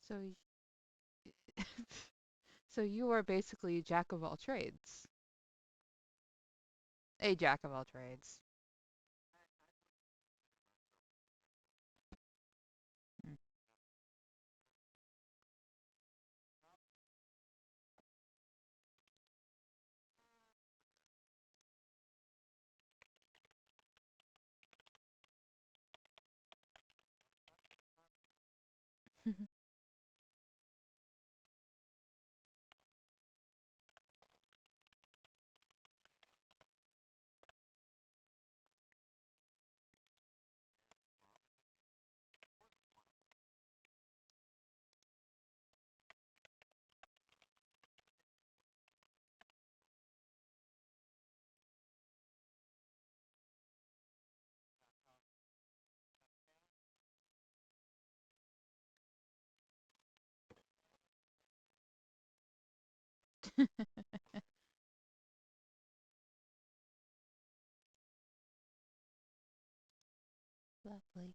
So, so you are basically a jack of all trades. A jack of all trades. Mm. Lovely.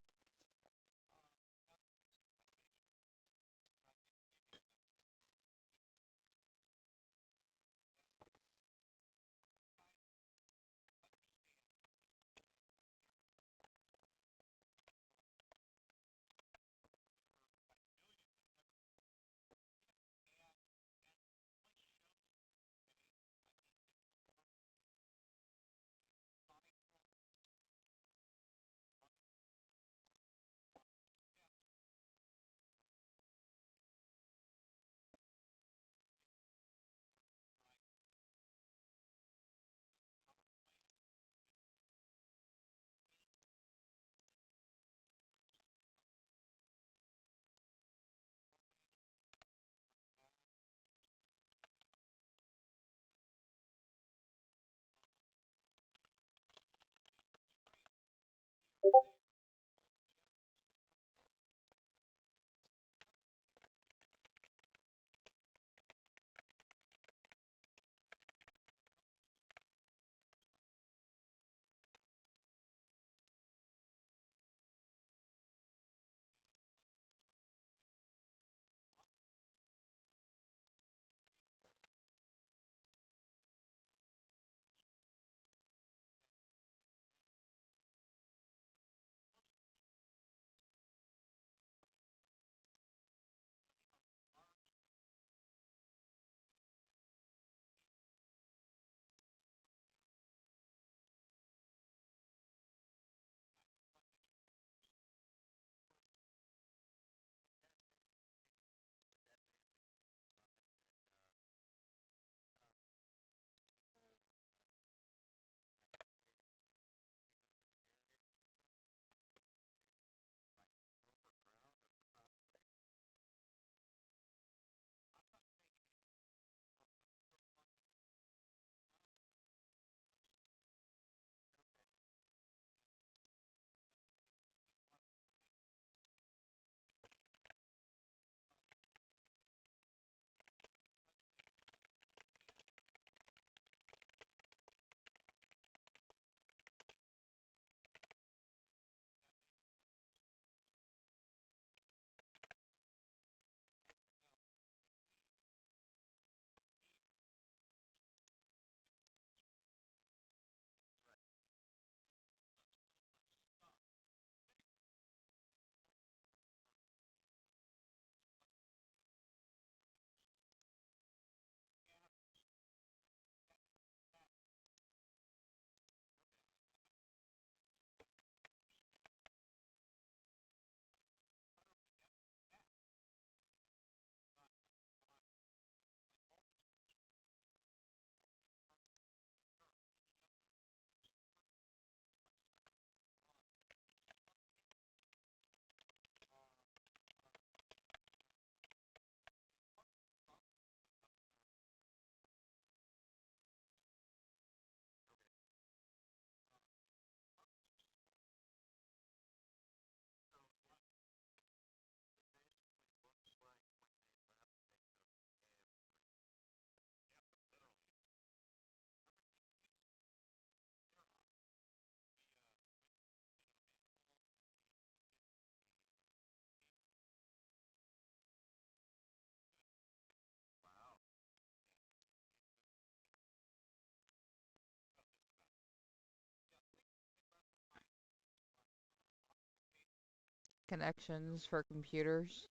connections for computers.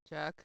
Check.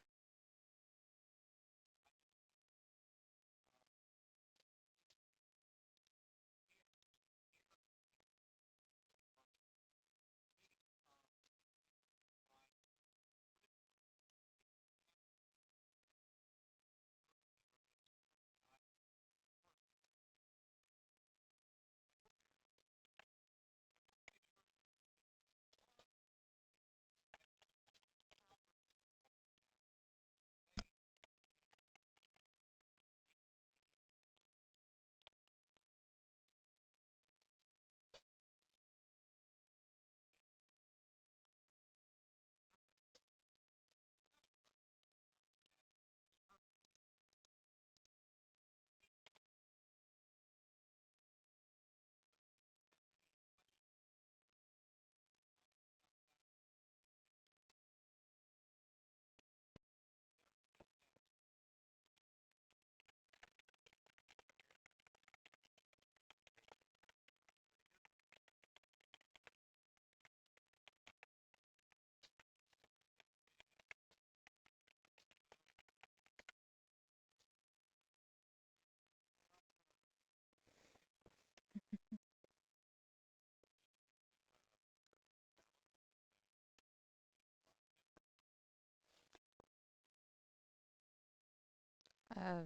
Uh,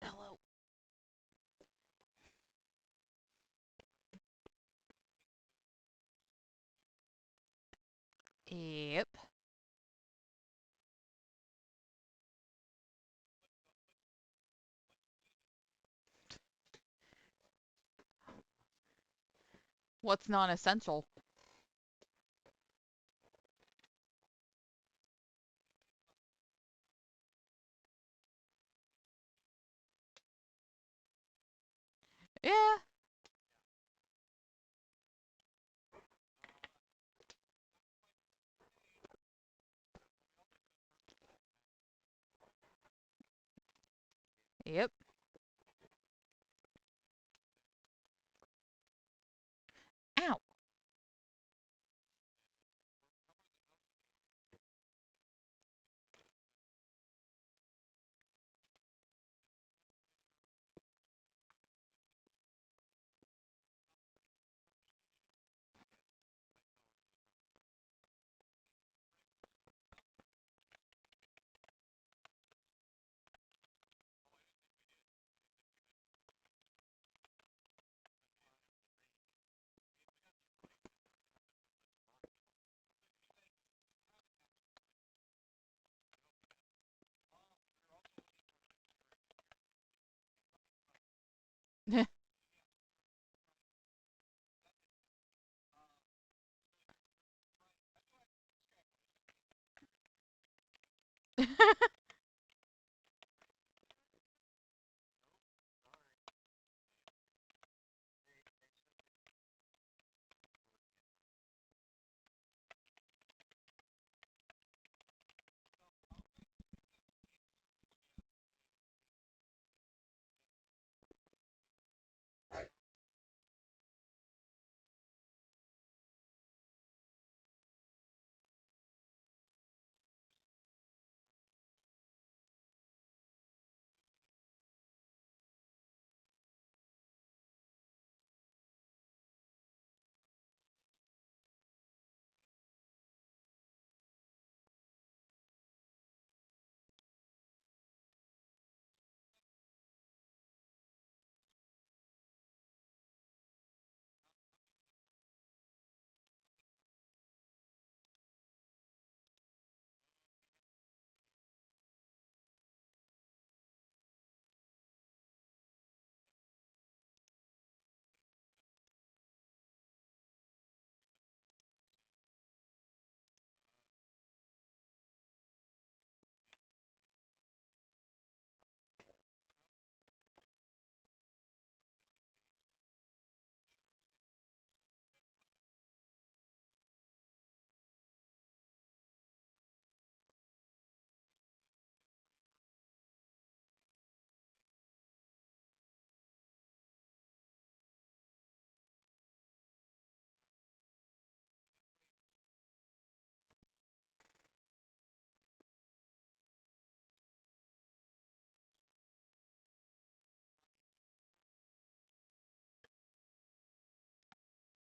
Hello. Yep. What's non-essential? Yeah. Yep. Ow.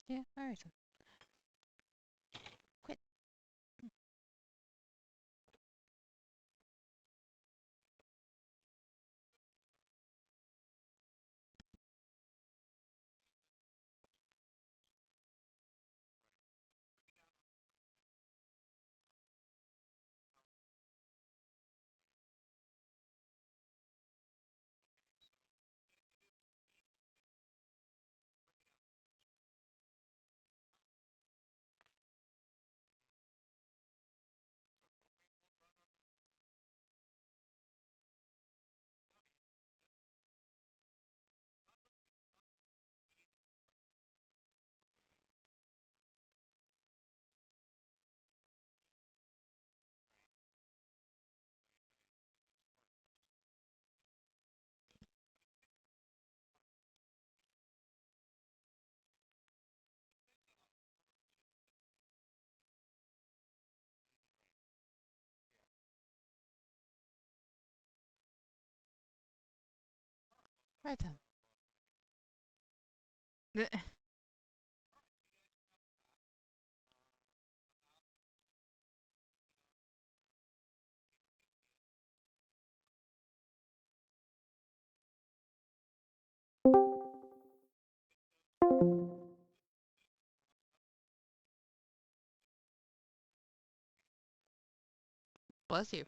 Yeah, alright. Quit. Right then. Bless you.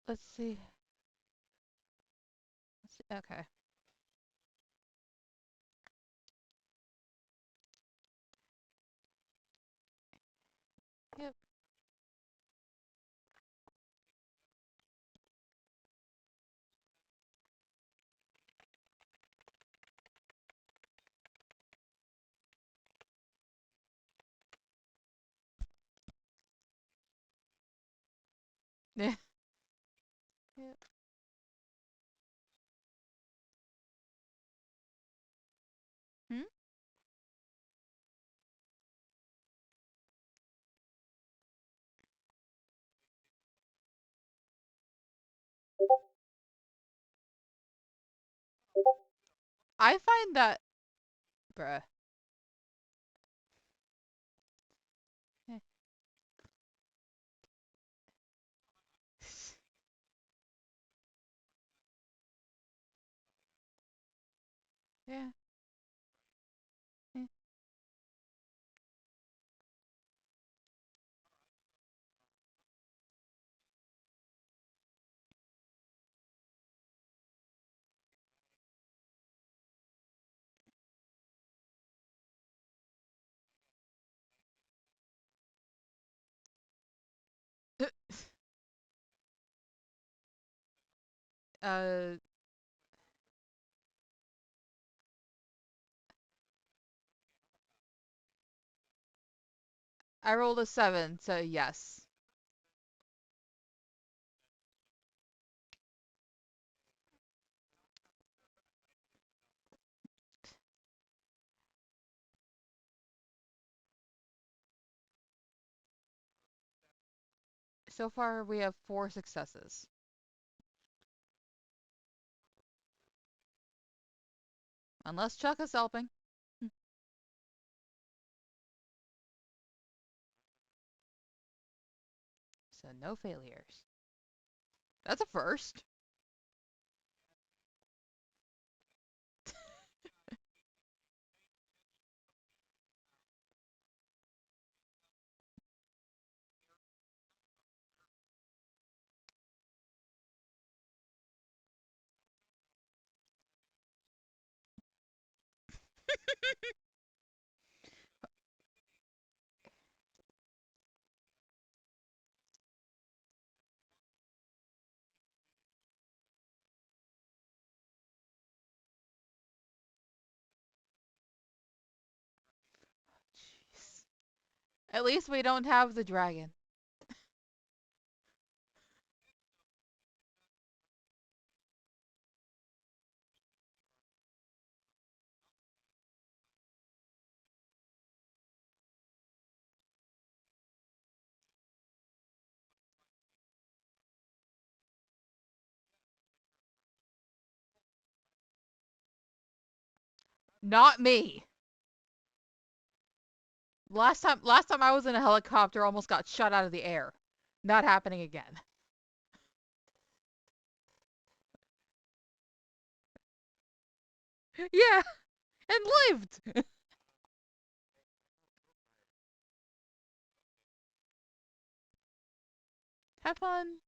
Let's see. Let's see. Okay. Yep. Yeah. Yep. Hmm? I find that, bruh. Yeah. Yeah. Yeah. Uh, I rolled a 7, so yes. So far, we have 4 successes. Unless Chuck is helping. So no failures. That's a first. Jeez. At least we don't have the dragon. Not me. Last time I was in a helicopter, almost got shot out of the air. Not happening again. Yeah, and lived. Have fun.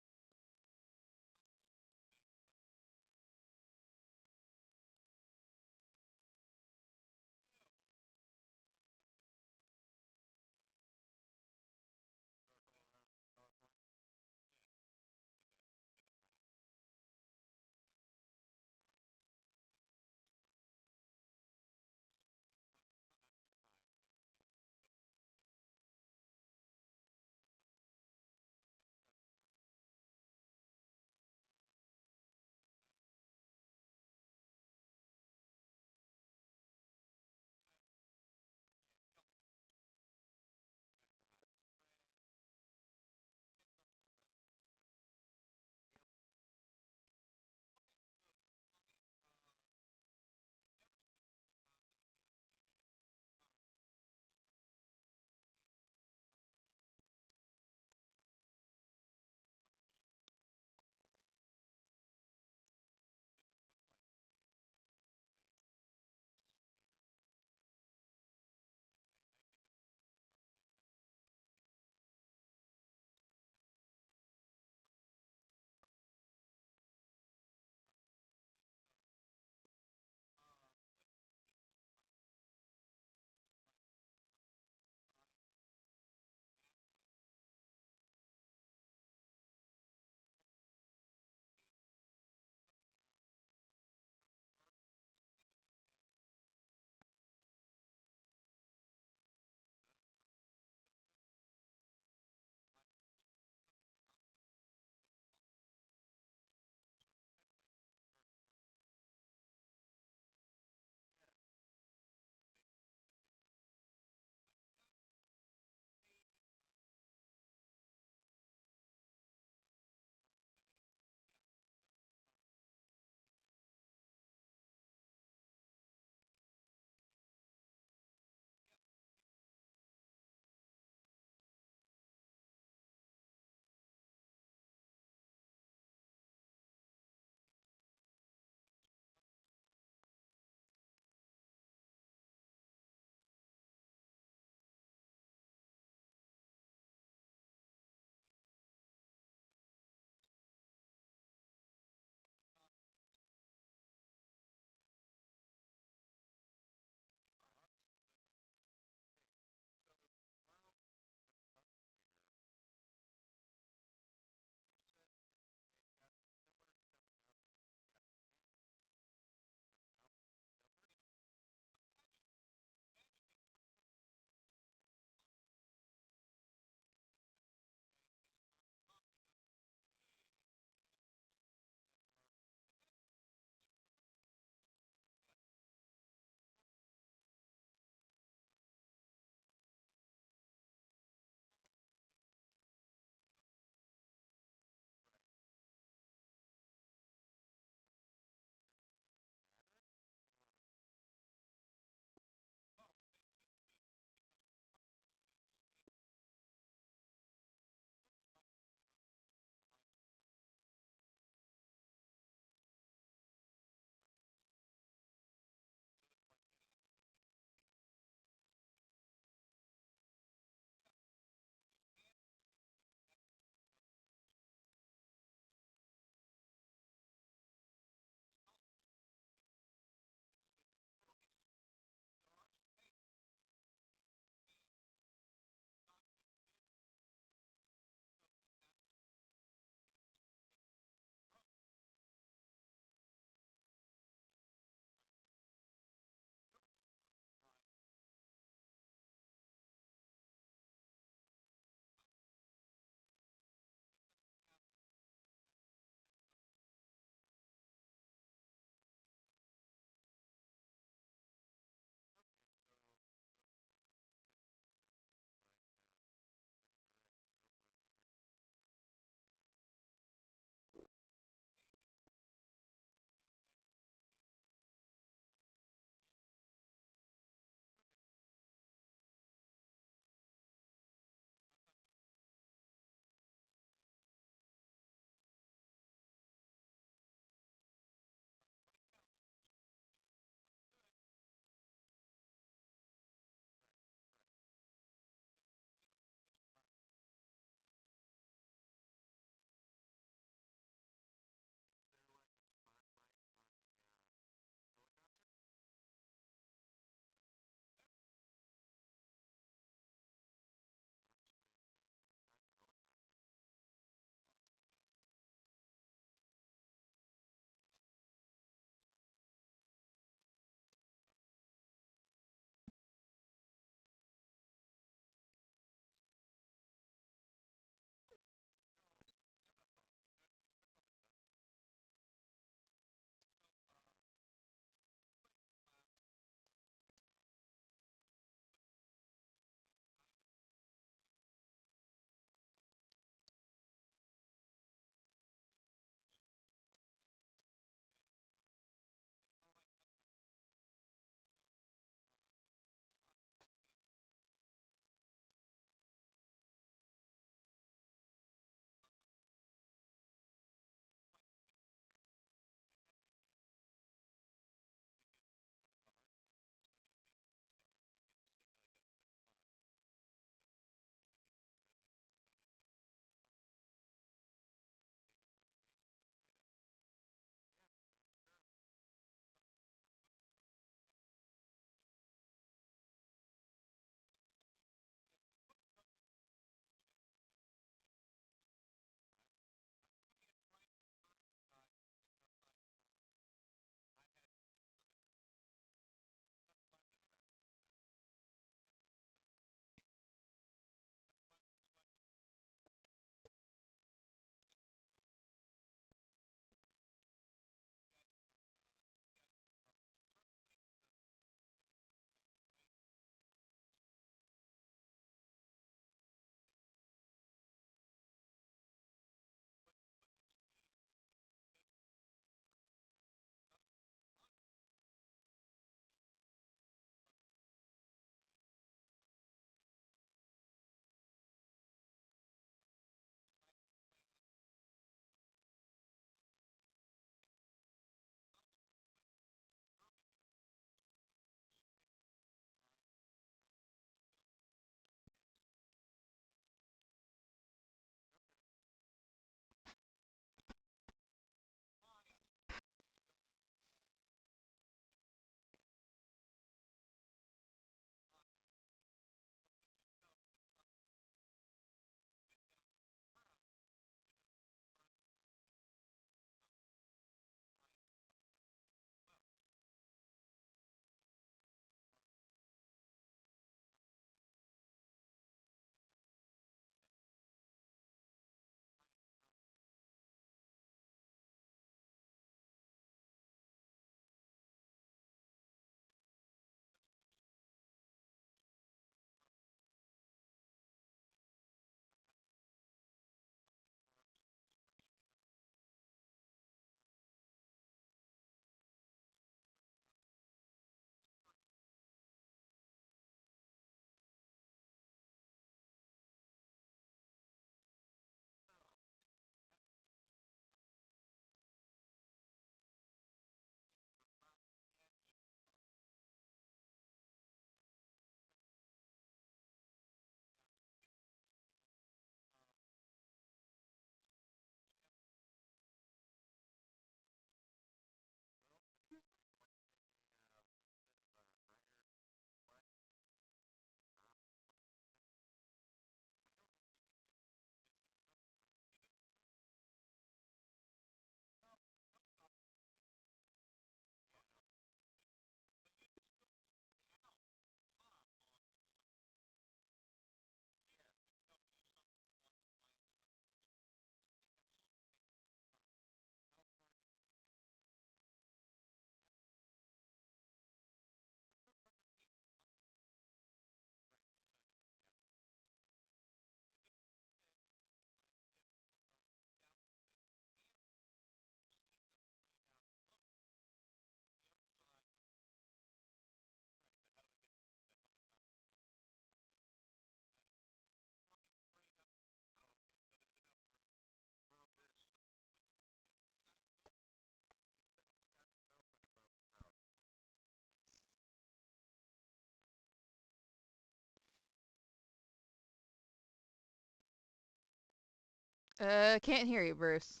Can't hear you, Bruce.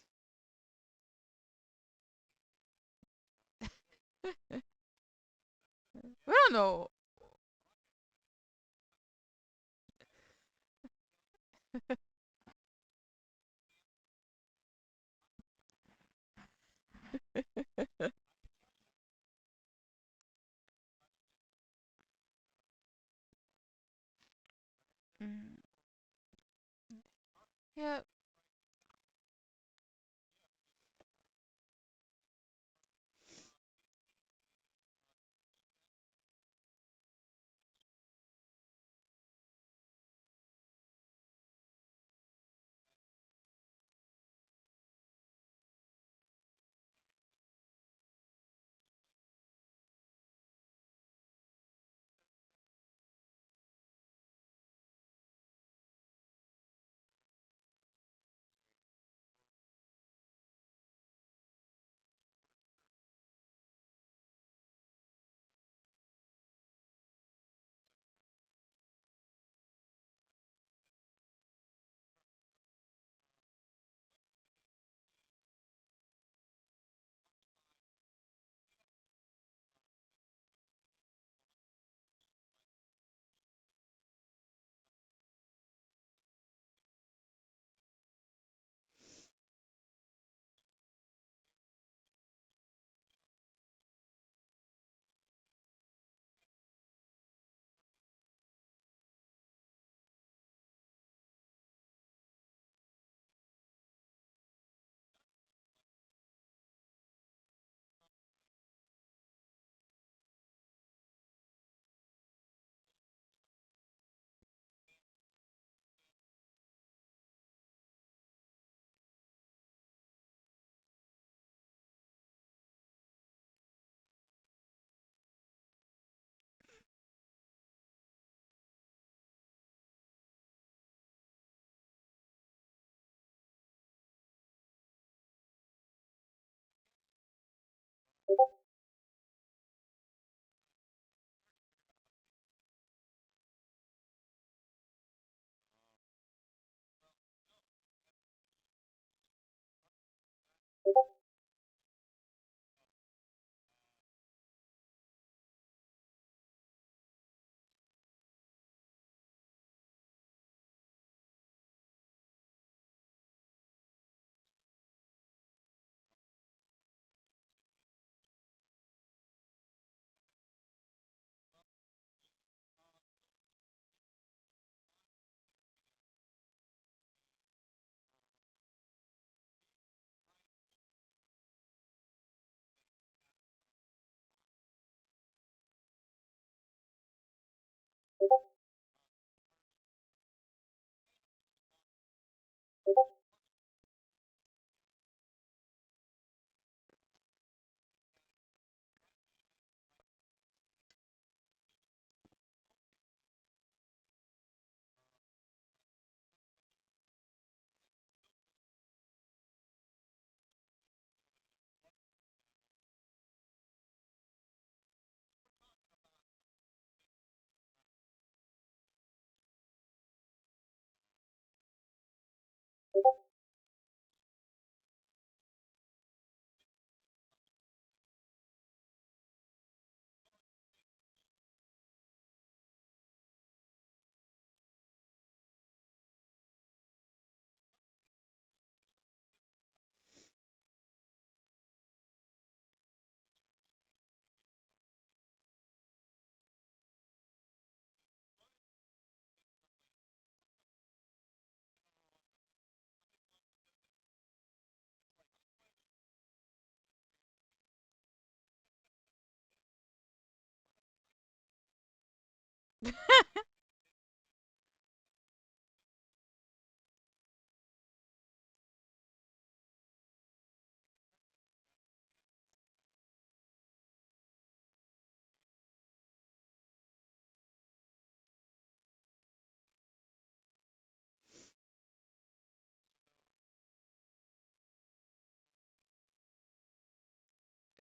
I don't know. Mm, yeah.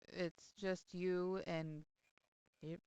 It's just you and yep.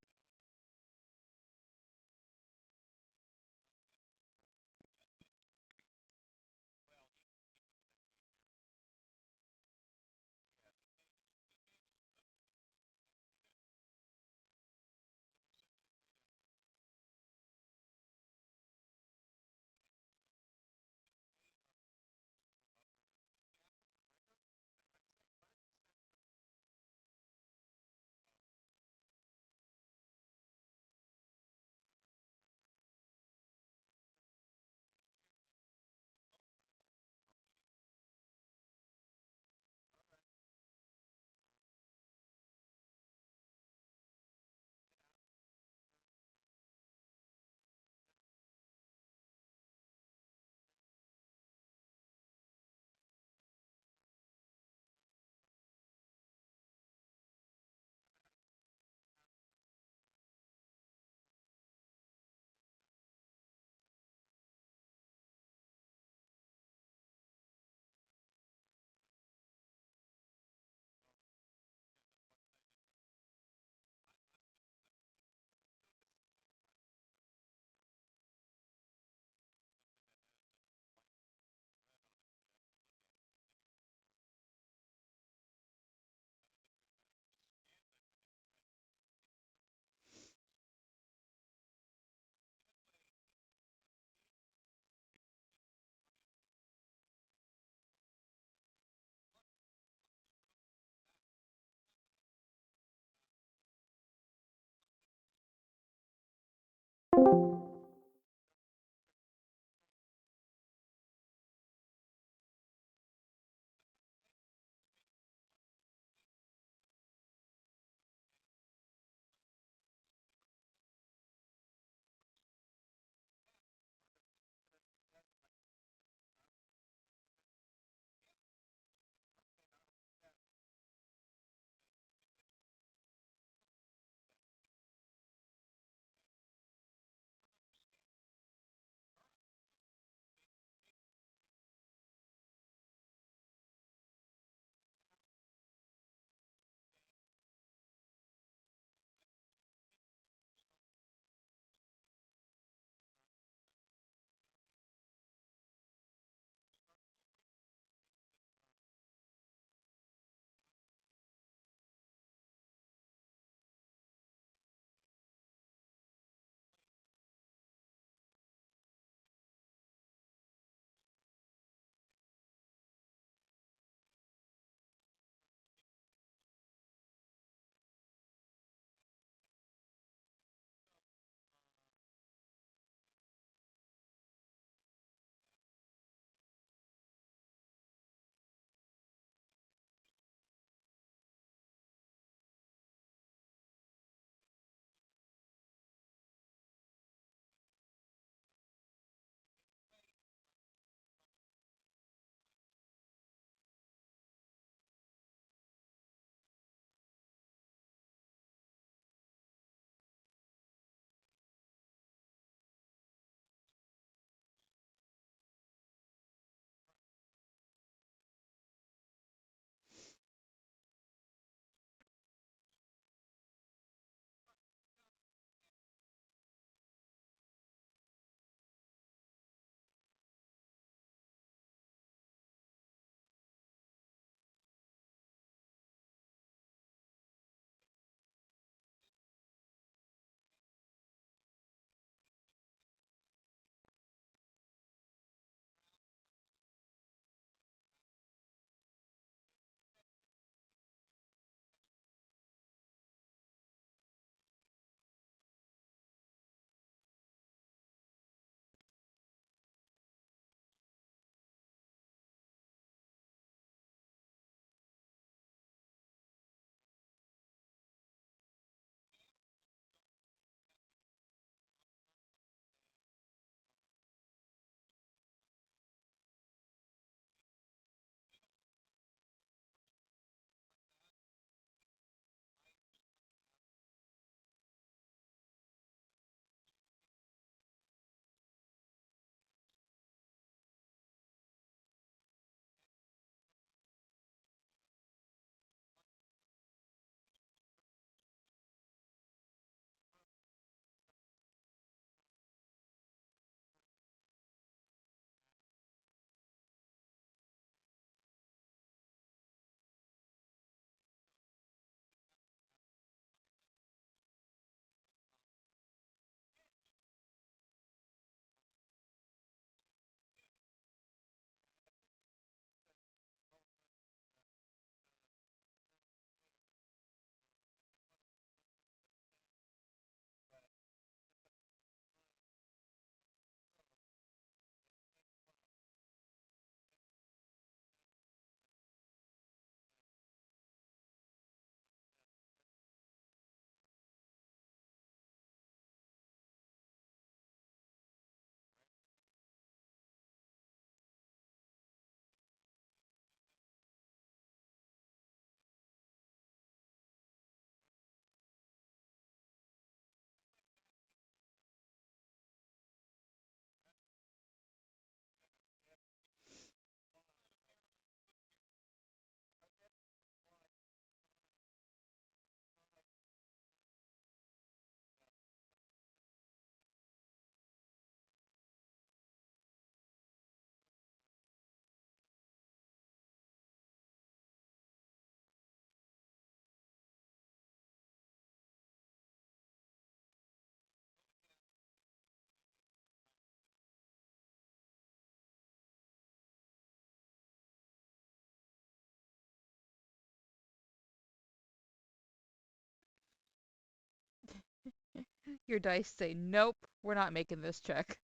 Your dice say, nope, we're not making this check.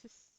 Just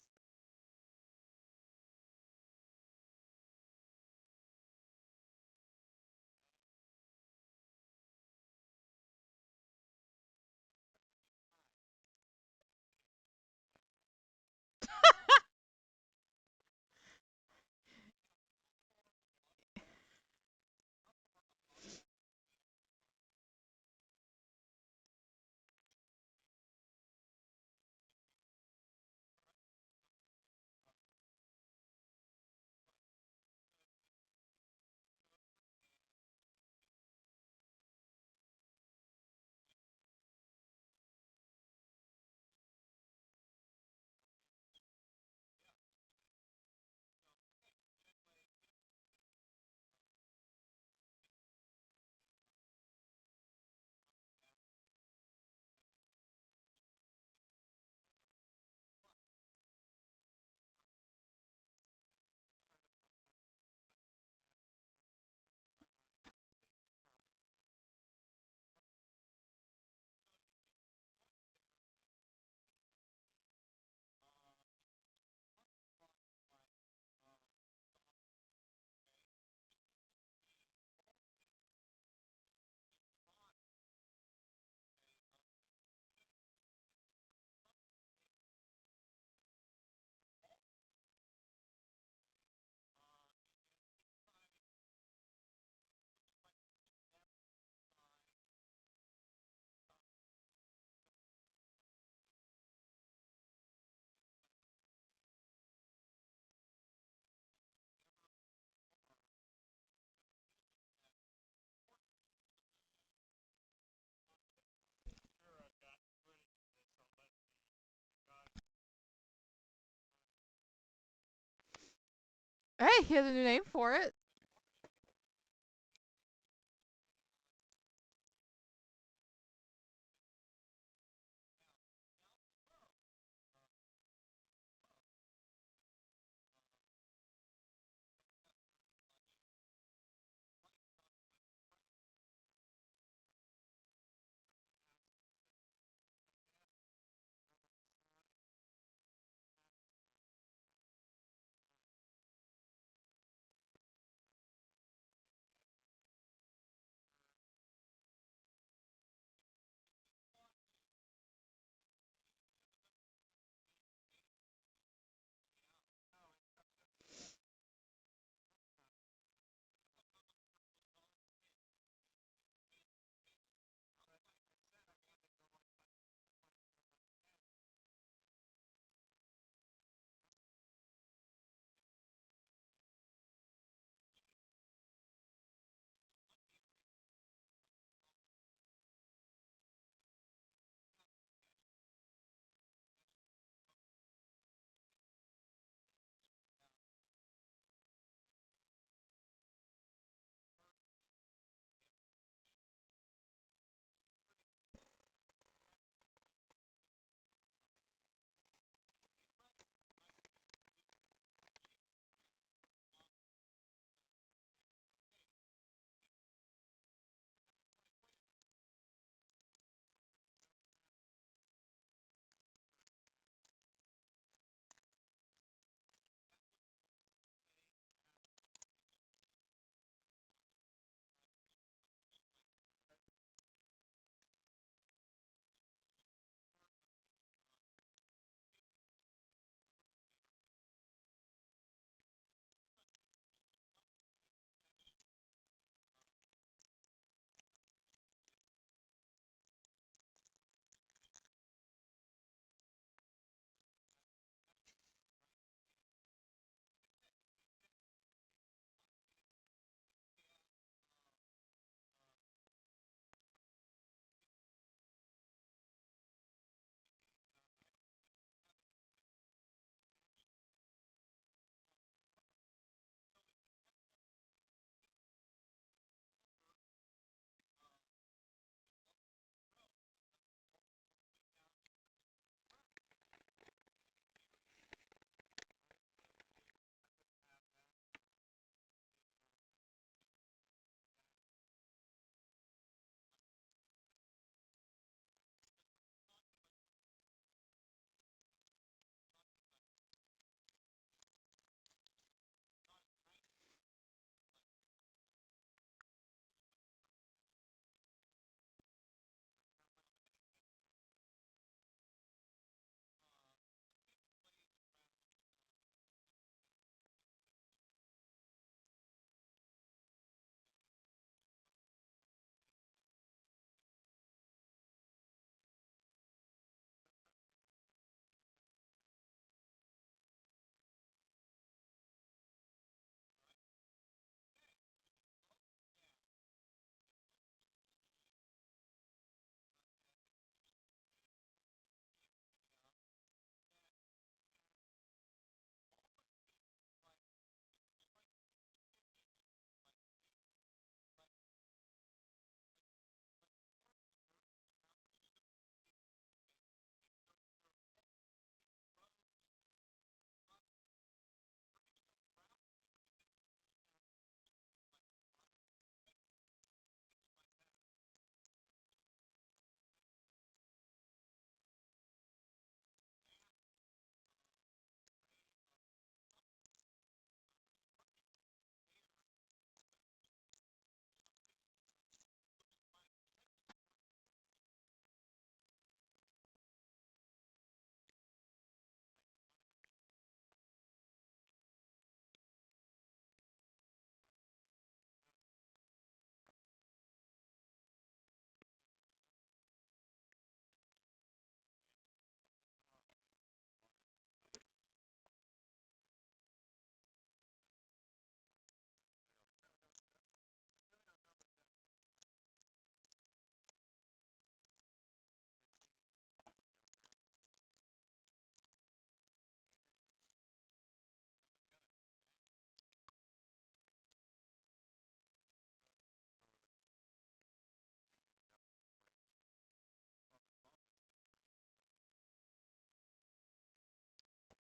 hey, he has a new name for it.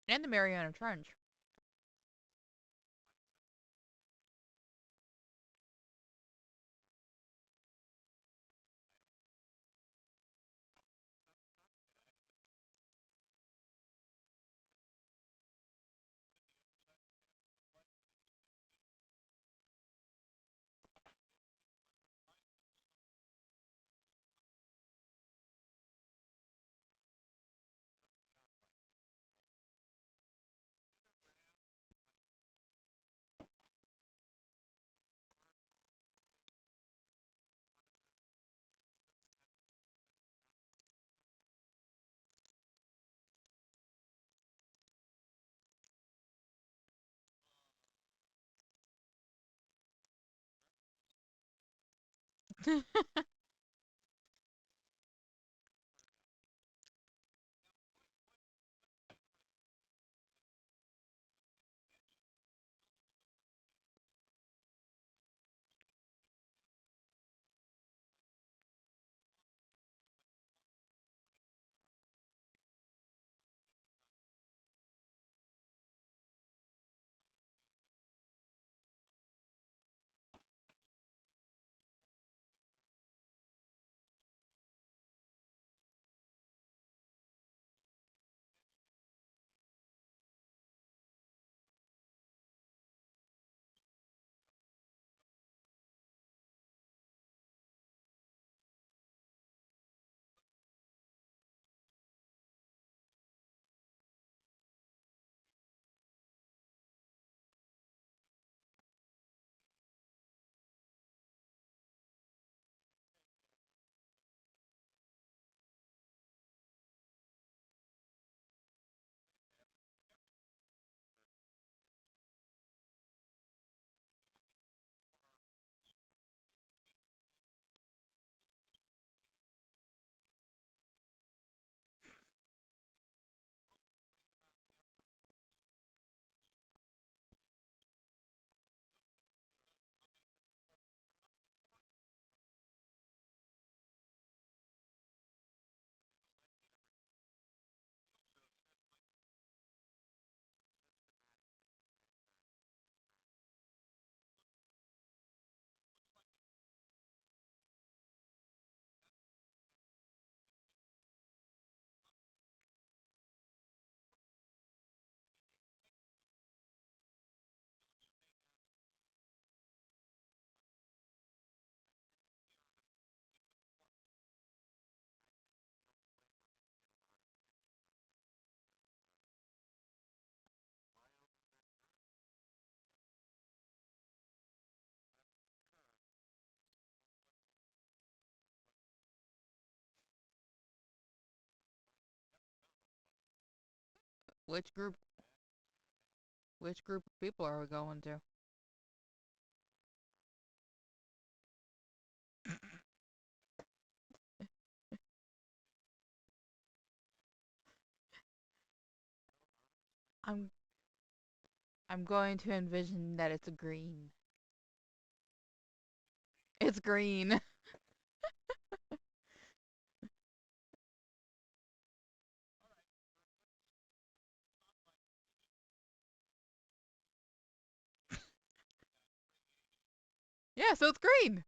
And the Mariana Trench. Which group? Which group of people are we going to? I'm I'm going to envision that it's green. It's green. Yeah, so it's green.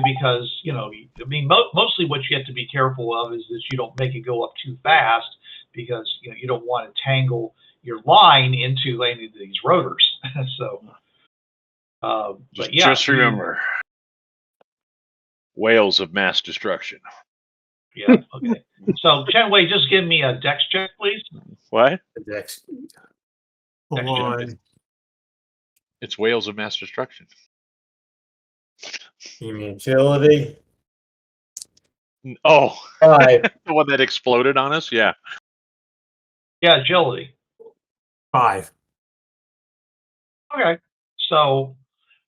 because, I mean, mostly what you have to be careful of is that you don't make it go up too fast because, you don't want to tangle your line into any of these rotors. So, but yeah. Just remember, whales of mass destruction. Yeah, okay. So, Chen Wei, just give me a dex check, please. What? Dex. Hold on. It's whales of mass destruction. You mean agility? Oh, 5. the one that exploded on us? Yeah. Yeah, agility. 5. Okay. So,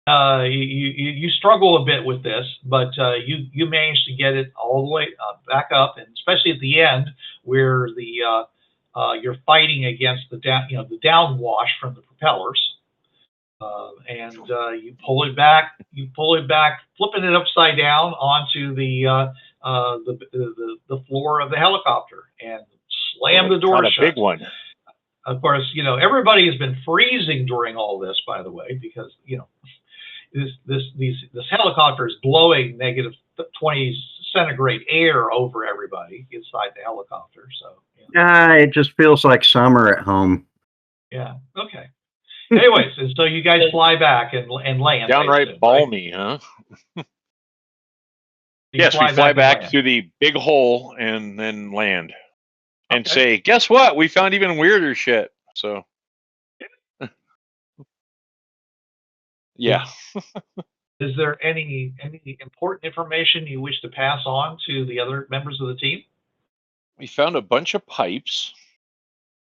you struggle a bit with this, but you manage to get it all the way back up, and especially at the end where you're fighting against the downwash from the propellers, and you pull it back, flipping it upside down onto the floor of the helicopter, and slam the door shut. A big one. Of course, everybody has been freezing during all this, by the way, because this helicopter is blowing negative 20 centigrade air over everybody inside the helicopter. So it just feels like summer at home. Yeah. Okay. Anyways, and so you guys fly back and land. Downright balmy, right? Huh? Yes, we fly back through the big hole and then land. And say, guess what? We found even weirder shit. So, yeah. Is there any important information you wish to pass on to the other members of the team? We found a bunch of pipes.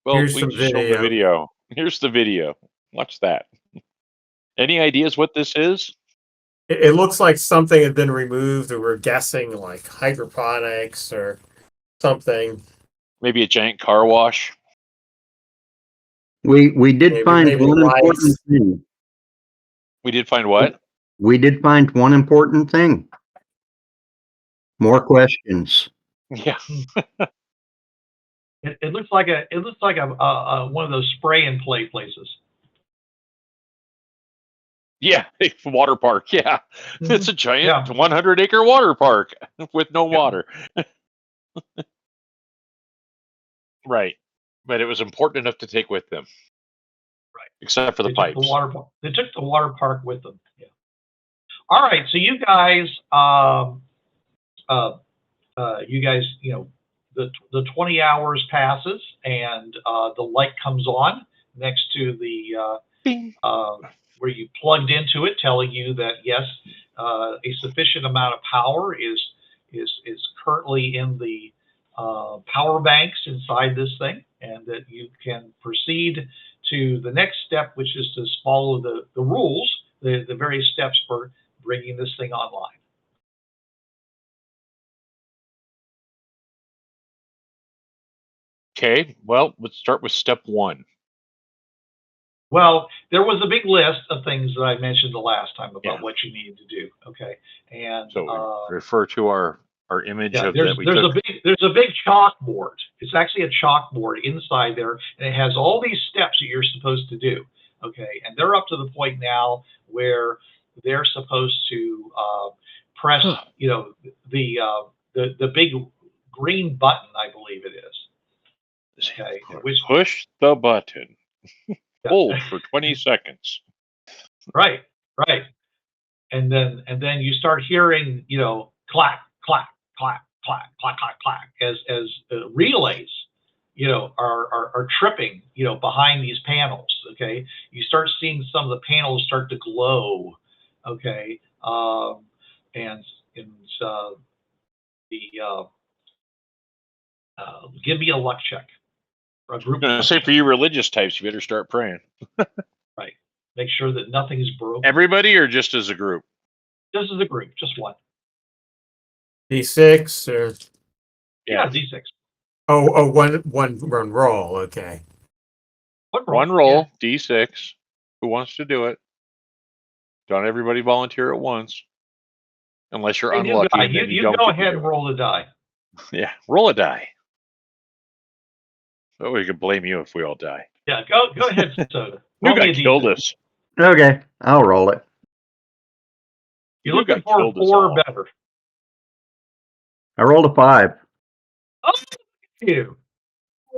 Well, Here's we some just showed the video. Here's the video. Watch that. Any ideas what this is? It looks like something had been removed, or we're guessing like hydroponics or something. Maybe a giant car wash. We did find one important thing. We did find what? We did find one important thing. More questions. Yeah. It looks like a one of those spray and play places. Yeah, water park. Yeah, it's a giant 100-acre water park with no water. Right, but it was important enough to take with them. Right, except for the pipes. They took the water park with them. Yeah. All right, so you guys, the 20 hours passes, and the light comes on next to the where you plugged into it, telling you that yes, a sufficient amount of power is currently in the power banks inside this thing, and that you can proceed to the next step, which is to follow the rules, the various steps for bringing this thing online. Okay, well, let's start with step 1. Well, there was a big list of things that I mentioned the last time about what you needed to do. Okay, and so we refer to our image of there's that we took. There's a big chalkboard. It's actually a chalkboard inside there, and it has all these steps that you're supposed to do. Okay, and they're up to the point now where they're supposed to press, the big green button, I believe it is. Okay, push the button. Hold for 20 seconds. Right. And then you start hearing, clack, clack, clack, clack, clack, clack, clack, as relays, are tripping, behind these panels. Okay, you start seeing some of the panels start to glow. Okay, give me a luck check. A group. Say for you religious types, you better start praying. Right. Make sure that nothing is broken. Everybody, or just as a group? Just as a group, just one. D6 or yeah, D6. One roll. Okay. One roll, D6. Who wants to do it? Don't everybody volunteer at once. Unless you're unlucky. You go ahead and roll the die. Yeah, roll a die. Oh, we could blame you if we all die. Yeah, go ahead, Soda. You got killed us. Okay, I'll roll it. You're looking for 4 or better. I rolled a 5. Oh, you.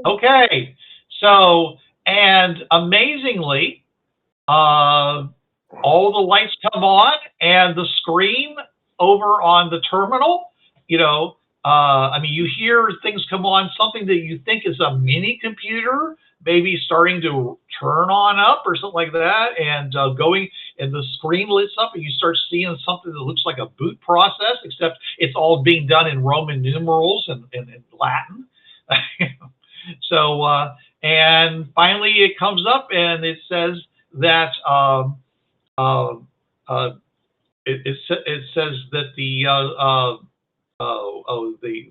Okay. So, and amazingly, all the lights come on, and the screen over on the terminal, you know, I mean, you hear things come on, something that you think is a mini computer, maybe starting to turn on up or something like that, and going, and the screen lights up, and you start seeing something that looks like a boot process, except it's all being done in Roman numerals and Latin. So, and finally it comes up and it says that it says that the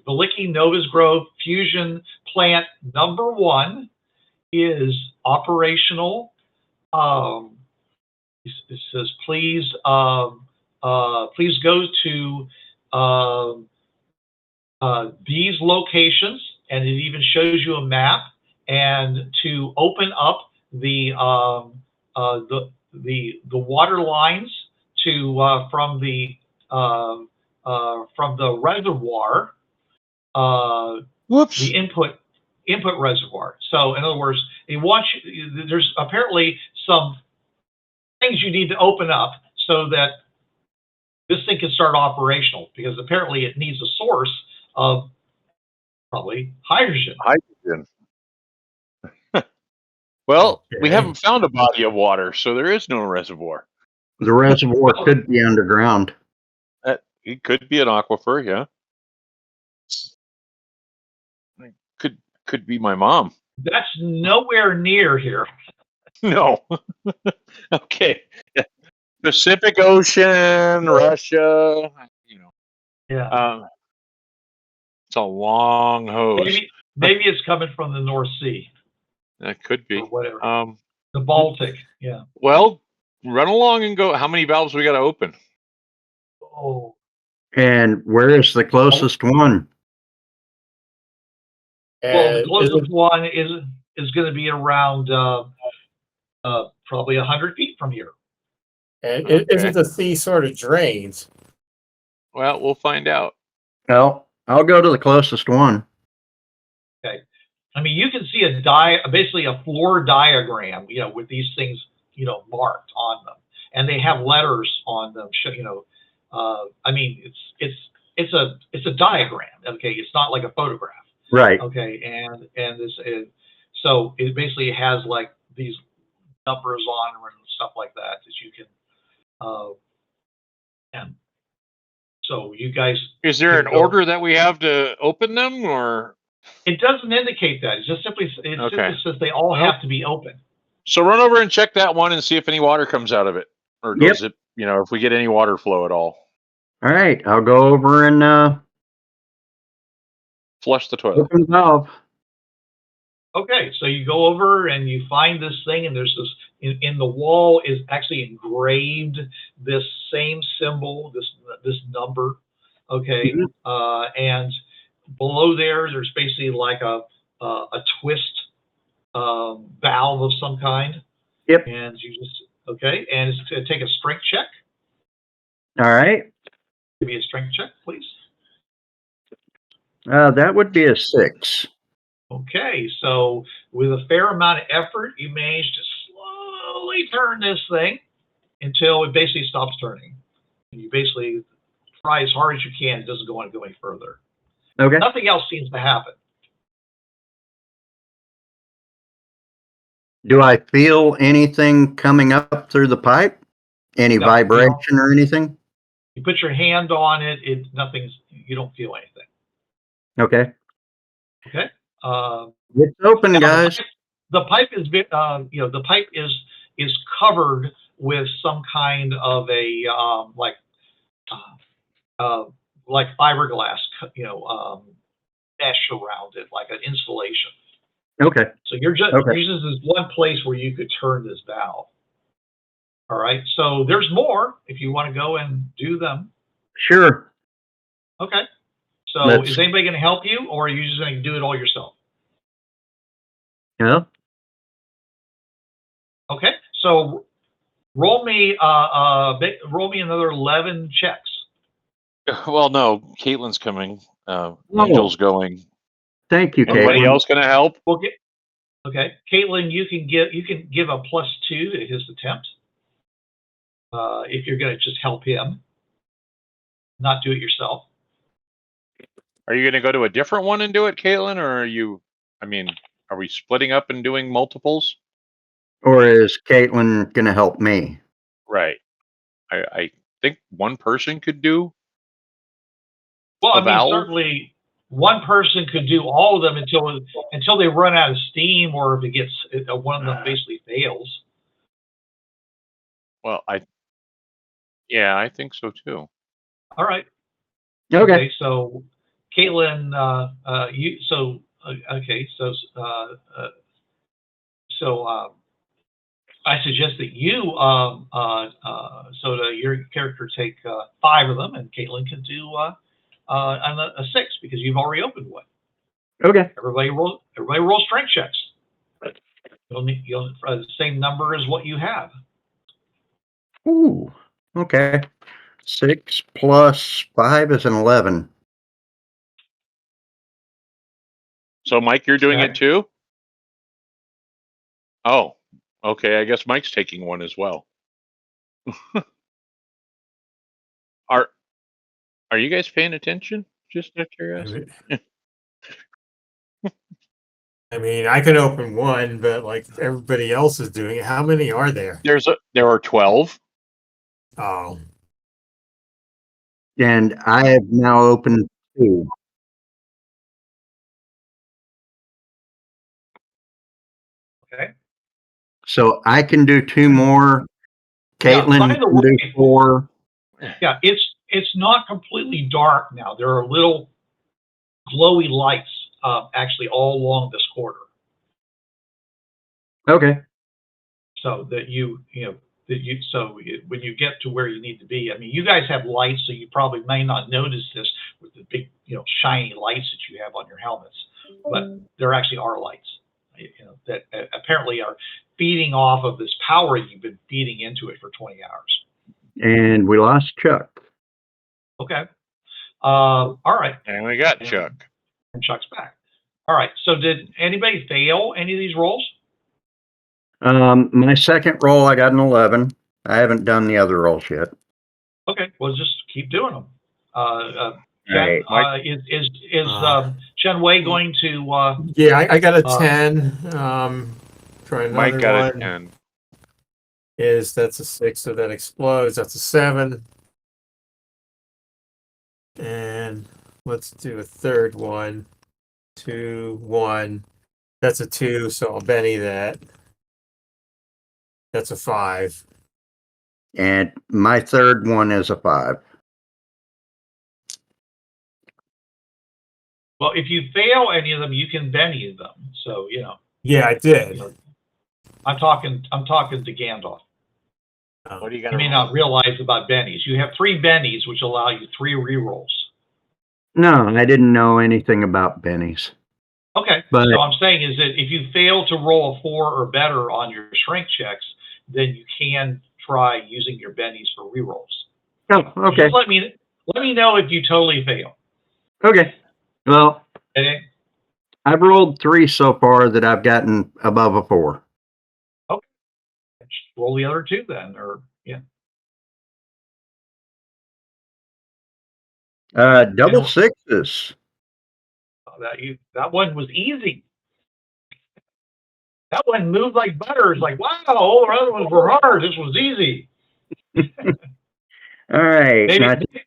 Veliky Novus Grove fusion plant number 1 is operational. It says please please go to these locations, and it even shows you a map, and to open up the water lines to from the reservoir, the input reservoir. So in other words, they want you, there's apparently some things you need to open up so that this thing can start operational, because apparently it needs a source of probably hydrogen. Well, we haven't found a body of water, so there is no reservoir. The reservoir could be underground. It could be an aquifer, yeah. Could be my mom. That's nowhere near here. No. Okay. Pacific Ocean, Russia, you know. Yeah. It's a long hose. Maybe it's coming from the North Sea. That could be. Or whatever. The Baltic, yeah. Well, run along and go. How many valves we got to open? Oh. And where is the closest one? Well, the closest one is going to be around probably 100 feet from here. And isn't the sea sort of drains? Well, we'll find out. Well, I'll go to the closest one. Okay. I mean, you can see basically a floor diagram, you know, with these things, you know, marked on them, and they have letters on them. You know, I mean, it's a diagram. Okay, it's not like a photograph. Right. Okay, and so it basically has like these numbers on them and stuff like that you can. And so you guys. Is there an order that we have to open them, or? It doesn't indicate that. It just simply says they all have to be open. So run over and check that one and see if any water comes out of it, or does it? You know, if we get any water flow at all. All right, I'll go over and flush the toilet. Open the valve. Okay, so you go over and you find this thing, and there's this in the wall is actually engraved this same symbol, this number. Okay, and below there's basically like a twist valve of some kind. Yep. And you just and it's going to take a strength check. All right. Give me a strength check, please. That would be a 6. Okay, so with a fair amount of effort, you manage to slowly turn this thing until it basically stops turning. And you basically try as hard as you can. It doesn't go any further. Okay. Nothing else seems to happen. Do I feel anything coming up through the pipe? Any vibration or anything? You put your hand on it. You don't feel anything. Okay. Okay. It's open, guys. The pipe is, the pipe is covered with some kind of a like fiberglass, mesh around it, like an insulation. Okay. So you're just this is one place where you could turn this valve. All right. So there's more if you want to go and do them. Sure. Okay. So is anybody going to help you, or are you just going to do it all yourself? Yeah. Okay. So Roll me another 11 checks. Well, no, Caitlin's coming. Angel's going. Thank you, Anybody Caitlin. else going to help? Okay, Kaitlin, you can give a +2 to his attempt. If you're going to just help him, not do it yourself. Are you going to go to a different one and do it, Caitlin, or are you? I mean, are we splitting up and doing multiples? Or is Caitlin going to help me? Right. I think one person could do. Well, I mean, valve? certainly one person could do all of them until they run out of steam, or if it gets one of them basically fails. Well, I think so too. All right. Okay. So, Kaitlin, I suggest that you, your character take 5 of them, and Kaitlin can do a 6 because you've already opened one. Okay. Everybody roll strength checks. You'll the same number as what you have. Ooh. Okay. 6 plus 5 is an 11. So, Mike, you're doing it too? Oh, okay. I guess Mike's taking one as well. Are you guys paying attention? Just out of curiosity. I mean, I can open one, but like everybody else is doing it. How many are there? There are 12. Oh, And I have now opened 2. Okay. So I can do 2 more. Caitlin by the can do way, 4. Yeah, it's not completely dark now. There are little glowy lights actually all along this corridor. Okay. So that when you get to where you need to be, I mean, you guys have lights, so you probably may not notice this with the big, shiny lights that you have on your helmets, but there actually are lights, that apparently are feeding off of this power you've been feeding into it for 20 hours. And we lost Chuck. Okay. All right. And we got Chuck. And Chuck's back. All right. So did anybody fail any of these rolls? My second roll, I got an 11. I haven't done the other rolls yet. Okay. Well, just keep doing them. Chen, Mike? Is Chen Wei going to? yeah, I got a 10. Try another Mike got one. a 10. That's a 6, so that explodes. That's a 7. And let's do a third one. 2, 1. That's a 2, so I'll Benny that. That's a 5. And my third one is a 5. Well, if you fail any of them, you can Benny them. So Yeah, I did. I'm talking to Gandalf. What are you You gonna may not realize about bennies. You have 3 bennies, which allow you 3 rerolls. No, I didn't know anything about bennies. Okay. But so I'm saying is that if you fail to roll a 4 or better on your strength checks, then you can try using your bennies for rerolls. oh, okay. Just let me know if you totally fail. Okay. Well, Okay. I've rolled 3 so far that I've gotten above a 4. Okay. Just roll the other 2 then, or yeah. Double 6s. That one was easy. That one moved like butter. It's like, wow, all the other ones were hard. This was easy. All right.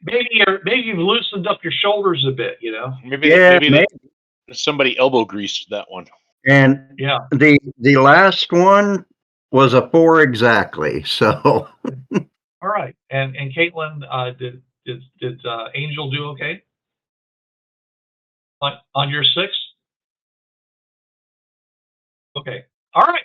Maybe you've loosened up your shoulders a bit, Maybe somebody elbow greased that one. And yeah. The last one was a 4 exactly. So. All right. And Kaitlin, did Angel do okay on your 6? Okay. All right.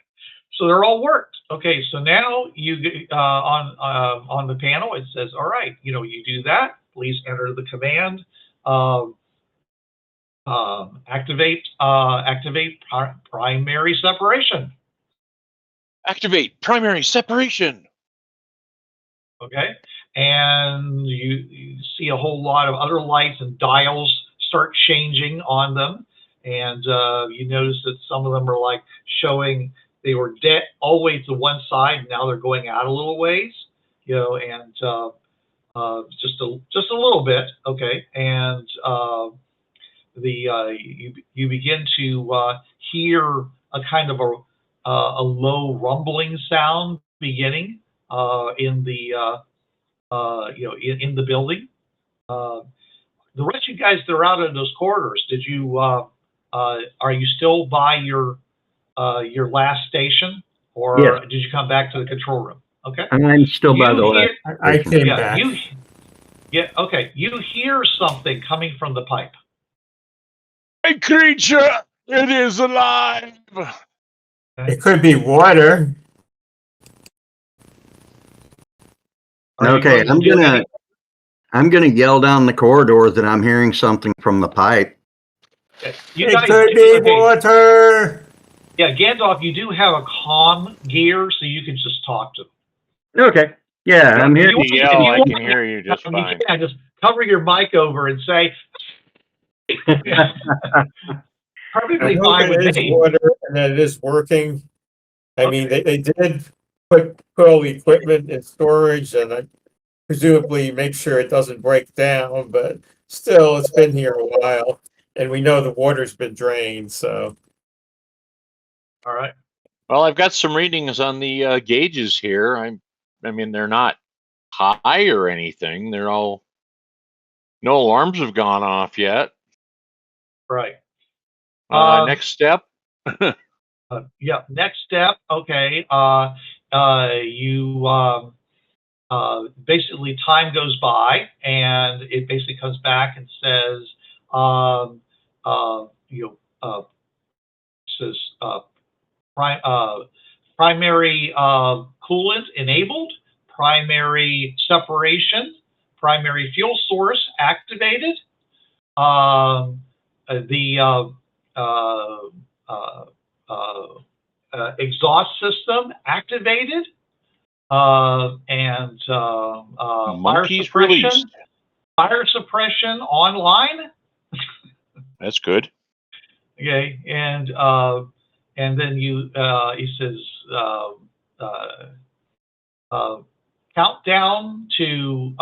So they're all worked. Okay. So now you on the panel it says, all right, you do that. Please enter the command. Activate primary separation. Activate primary separation. Okay, and you see a whole lot of other lights and dials start changing on them, and you notice that some of them are like showing they were dead all the way to one side, and now they're going out a little ways, and just a little bit. Okay, and you begin to hear a kind of a low rumbling sound beginning in the in the building. The rest of you guys that are out in those corridors, did you are you still by your last station, or Yes. did you come back to the control room? Okay. I'm still by the last. I came Yeah, back. okay. You hear something coming from the pipe. A creature! It is alive! It could be water. Are you Okay, going to do any? I'm gonna yell down the corridor that I'm hearing something from the pipe. You It guys, could be okay. water. Yeah, Gandalf, you do have a comm gear, so you can just talk to them. Okay. Yeah, I'm If here. you You want- yell, if you I want- can hear you just you fine. can just cover your mic over and say, I perfectly hope fine it with is me. water and that it is working. I Okay. mean, they did put all the equipment in storage and I presumably make sure it doesn't break down, but still, it's been here a while. And we know the water's been drained, so. All right. Well, I've got some readings on the gauges here. I mean, they're not high or anything. They're all, no alarms have gone off yet. Right. Next step. Yeah. Next step. Okay. You basically time goes by, and it basically comes back and says, says primary coolant enabled, primary separation, primary fuel source activated, the exhaust system activated, and Monkeys released. fire suppression online. That's good. Okay, and then he says countdown to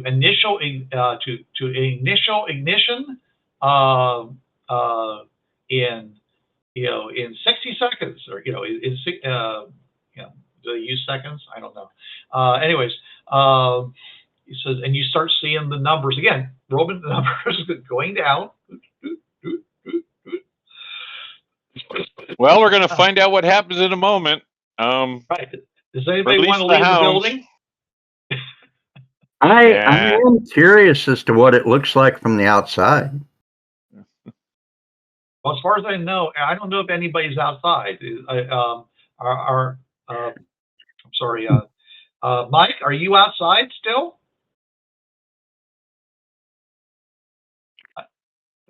initial initial ignition in 60 seconds, or do they use seconds? I don't know. Anyways, he says, and you start seeing the numbers again, Roman numbers going down. Well, we're going to find out what happens in a moment. Right. Does anybody release want to the leave the hounds. building? I Yeah. am curious as to what it looks like from the outside. Well, as far as I know, I don't know if anybody's outside. I'm sorry, Mike, are you outside still?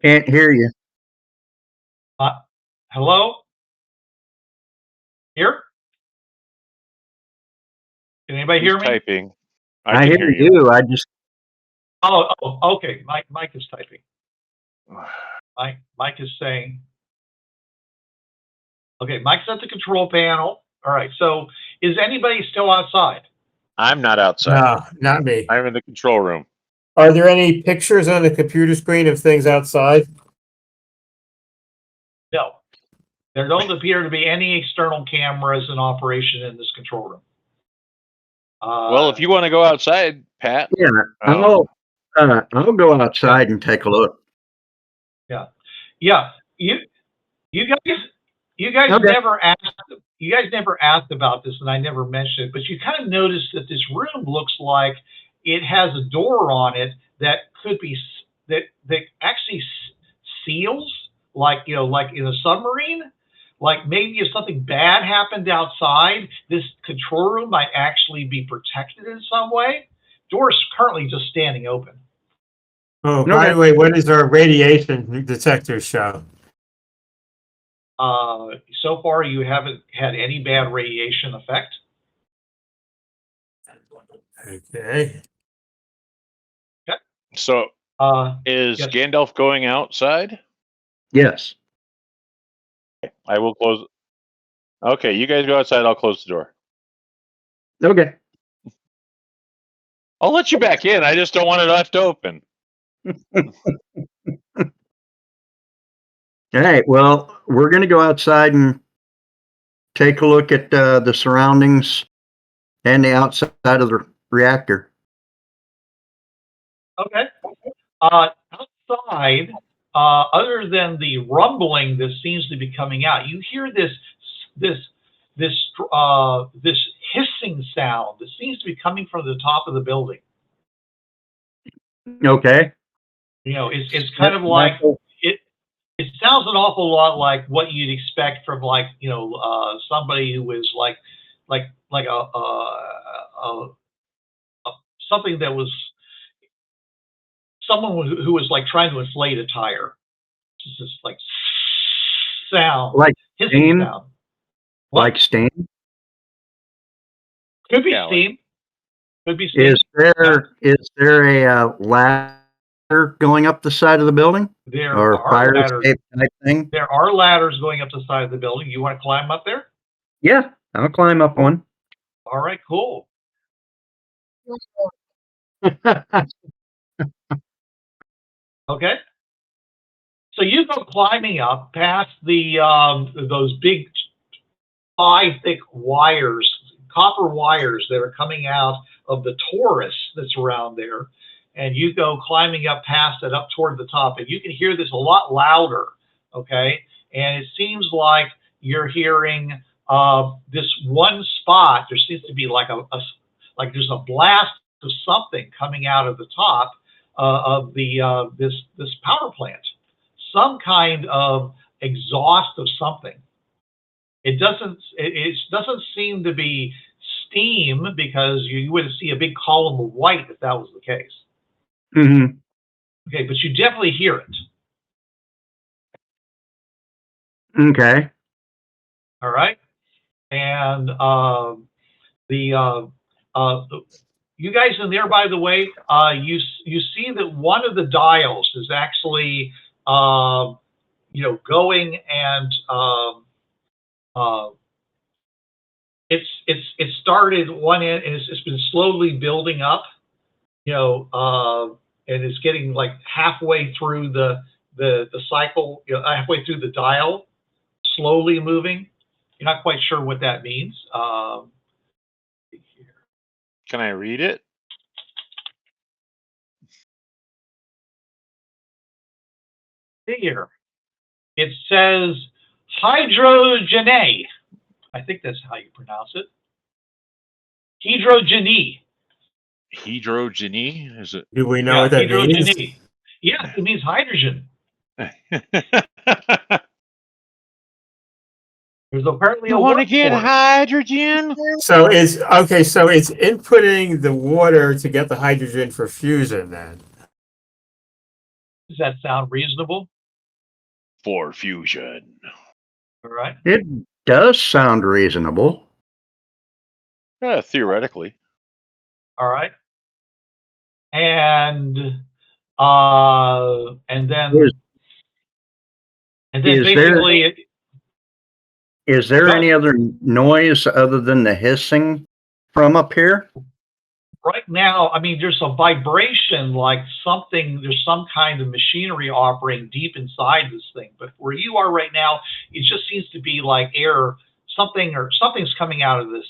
Can't hear you. Hello? Here? Can anybody hear me? Typing. I can hear you. I just Oh, okay. Mike is typing. Mike is saying. Okay, Mike's at the control panel. All right. So, is anybody still outside? I'm not outside. No, not me. I'm in the control room. Are there any pictures on the computer screen of things outside? No. There don't appear to be any external cameras in operation in this control room. Well, if you want to go outside, Pat. yeah. I'll go outside and take a look. Yeah. You guys Okay. never asked about this, and I never mentioned it, but you kind of noticed that this room looks like it has a door on it that could be that actually seals, like like in a submarine. Like maybe if something bad happened outside, this control room might actually be protected in some way. Door's currently just standing open. Oh, by the way, what does our radiation detector show? So far, you haven't had any bad radiation effect. Okay. So, is yes. Gandalf going outside? Yes. I will close. Okay, you guys go outside. I'll close the door. Okay. I'll let you back in. I just don't want it left open. All right. Well, we're going to go outside and take a look at the surroundings and the outside of the reactor. Okay. Outside, other than the rumbling that seems to be coming out, you hear this hissing sound that seems to be coming from the top of the building. Okay. You know, it's kind of like it sounds an awful lot like what you'd expect from, like, you know, somebody who is like something that was someone who was like trying to inflate a tire. It's just like sound, like hissing steam. sound. What? Like steam. Could be Yeah, steam. Could be steam. Is there a ladder going up the side of the building? There Or are fire ladders. escape type thing? There are ladders going up the side of the building. You want to climb up there? Yeah, I'll climb up one. All right, cool. Okay. So you go climbing up past the those big thick wires, copper wires that are coming out of the torus that's around there, and you go climbing up past it up toward the top, and you can hear this a lot louder. Okay, and it seems like you're hearing this one spot. There seems to be like like there's a blast of something coming out of the top of the this power plant. Some kind of exhaust of something. It doesn't seem to be steam, because you wouldn't see a big column of white if that was the case. Mm-hmm. Okay, but you definitely hear it. Okay. All right, and you guys in there, by the way, you see that one of the dials is actually you know, going, and it started one end, and it's been slowly building up, you know, and it's getting like halfway through the cycle, you know, halfway through the dial, slowly moving. You're not quite sure what that means. Can I read it? Here, it says hydrogene. I think that's how you pronounce it. Hydrogeny. Hydrogeny? Is it? Do we know what that means? Yeah, it means hydrogen. There's apparently You a want to word get for it. hydrogen? So it's okay. So it's inputting the water to get the hydrogen for fusion. Then Does that sound reasonable? For fusion. All right. It does sound reasonable. Theoretically. All right. And then basically is there any other noise other than the hissing from up here? right now, I mean, there's a vibration, like there's some kind of machinery operating deep inside this thing. But where you are right now, it just seems to be like air, something's coming out of this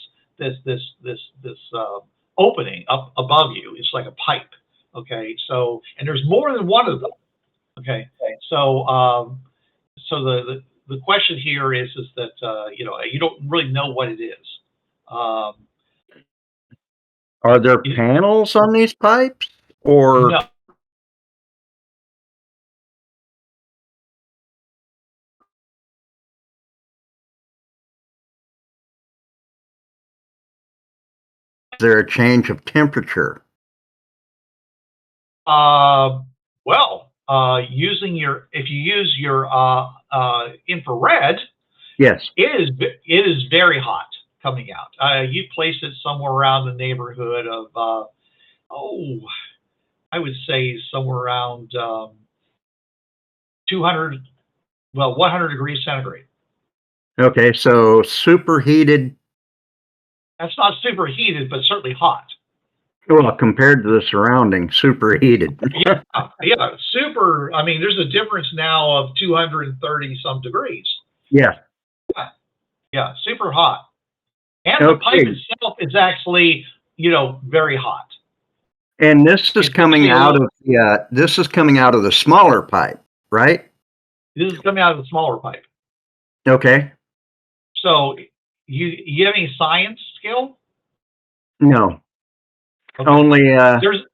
opening up above you. It's like a pipe. Okay, so, and there's more than one of them. Okay, so the question here is that you know, you don't really know what it is. Are there panels on these pipes, or no. is there a change of temperature? Well, if you use your infrared, Yes. it is very hot. coming out. You place it somewhere around the neighborhood of, I would say somewhere around 200, 100 degrees centigrade. Okay, so superheated. That's not superheated, but certainly hot. Well, compared to the surrounding, superheated. Yeah, super. I mean, there's a difference now of 230 some degrees. Yeah. Yeah, super hot. And the pipe itself is actually, very hot. And this is coming out of the smaller pipe, right? This is coming out of the smaller pipe. Okay. So you have any science skill? No. Okay. Only there's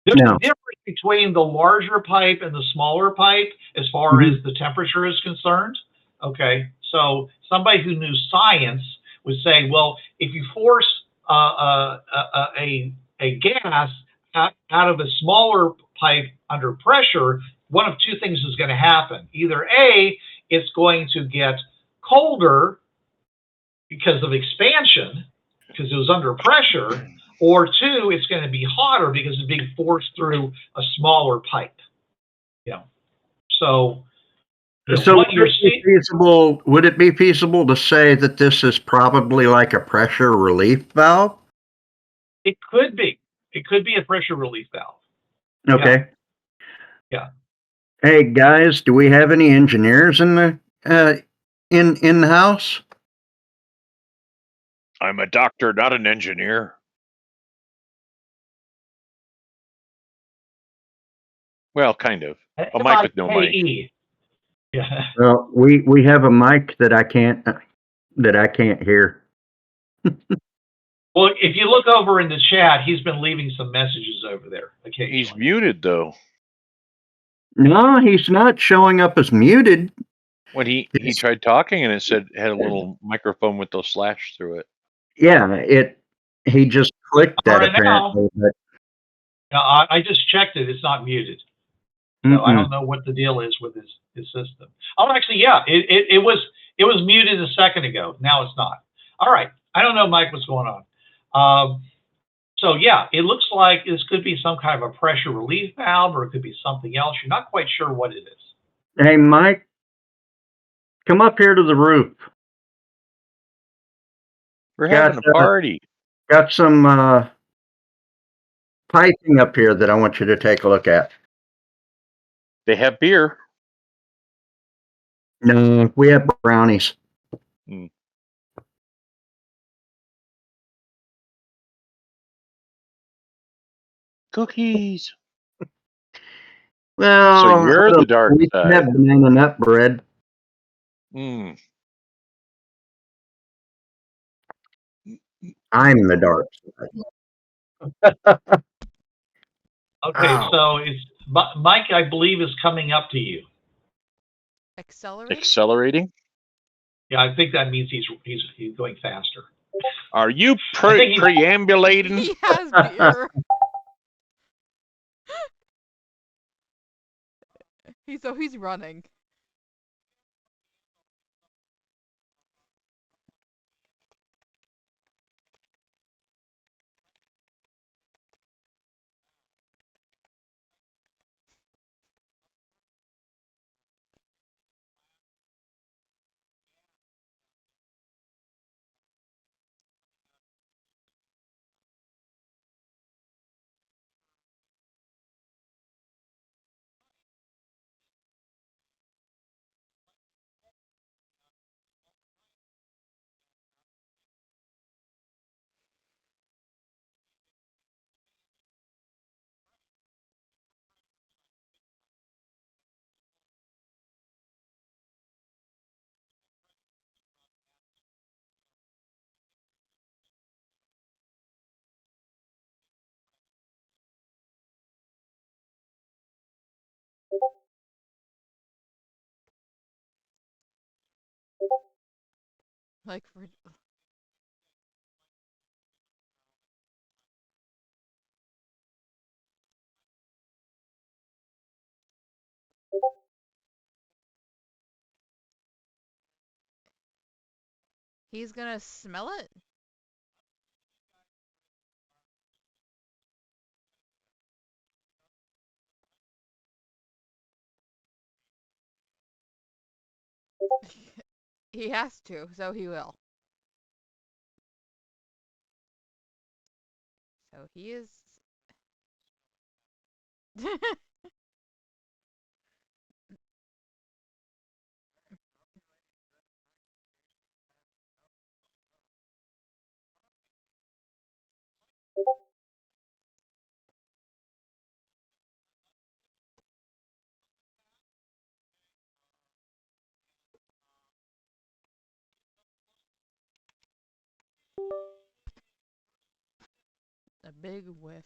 a difference between the larger pipe and the smaller pipe as far as the temperature is concerned. Okay. So somebody who knew science would say, well, if you force a gas out of a smaller pipe under pressure, one of two things is going to happen. Either A, it's going to get colder because of expansion, because it was under pressure, or two, it's going to be hotter because it's being forced through a smaller pipe. So what you're seeing. Would it be feasible to say that this is probably like a pressure relief valve? It could be. It could be a pressure relief valve. Okay. Yeah. Hey guys, do we have any engineers in the in the house? I'm a doctor, not an engineer. Well, kind of. A mic with no mic. Yeah. Well, we have a mic that I can't hear. Well, if you look over in the chat, he's been leaving some messages over there. Occasionally. He's muted though. No, he's not showing up as muted. When he tried talking and it had a little microphone with those slash through it. Yeah, he just clicked that right apparently. Now, I just checked it. It's not muted. So I don't know what the deal is with his system. Oh, actually, yeah, it was muted a second ago. Now it's not. All right. I don't know, Mike, what's going on. So yeah, it looks like this could be some kind of a pressure relief valve, or it could be something else. You're not quite sure what it is. Hey, Mike, come up here to the roof. We're having a party. Got some piping up here that I want you to take a look at. They have beer. No, we have brownies. Cookies. Well, so you're the dark we side. have banana nut bread. I'm the dark side. Okay, so it's Mike, I believe, is coming up to you. Accelerating? Yeah, I think that means he's going faster. Are you preambulating? He has beer. He's running. Like for He's gonna smell it? He has to, so he will. So he is... a big whiff.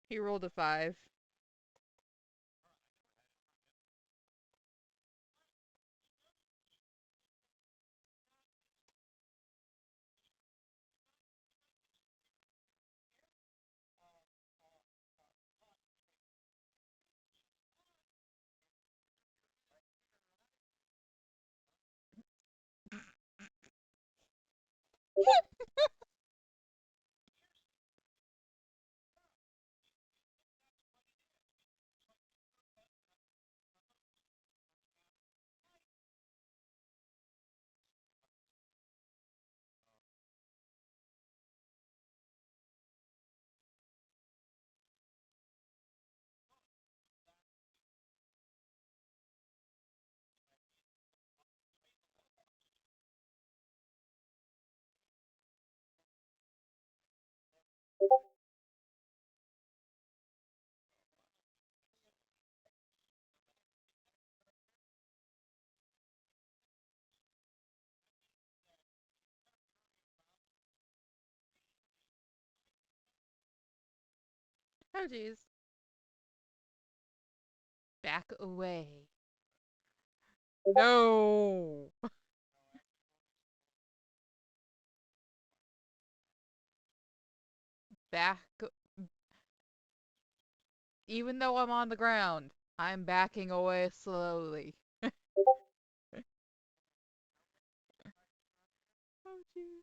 He rolled a 5. Oh, jeez. Back away. No! Back. Even though I'm on the ground, I'm backing away slowly. Oh, jeez.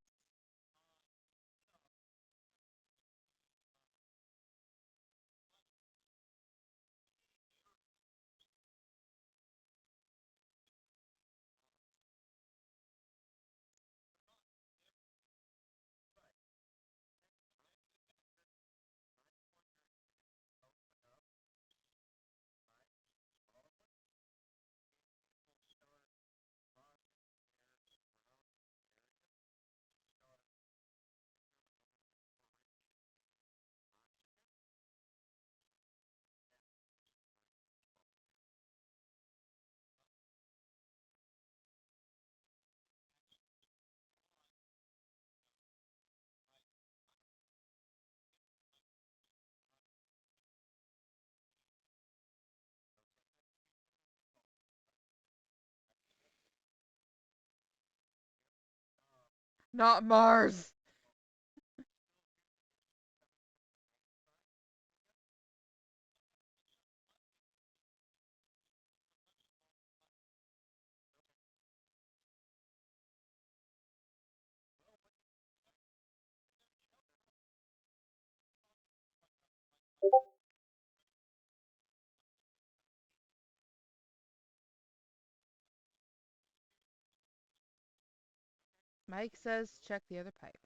Not Mars! Mike says check the other pipe.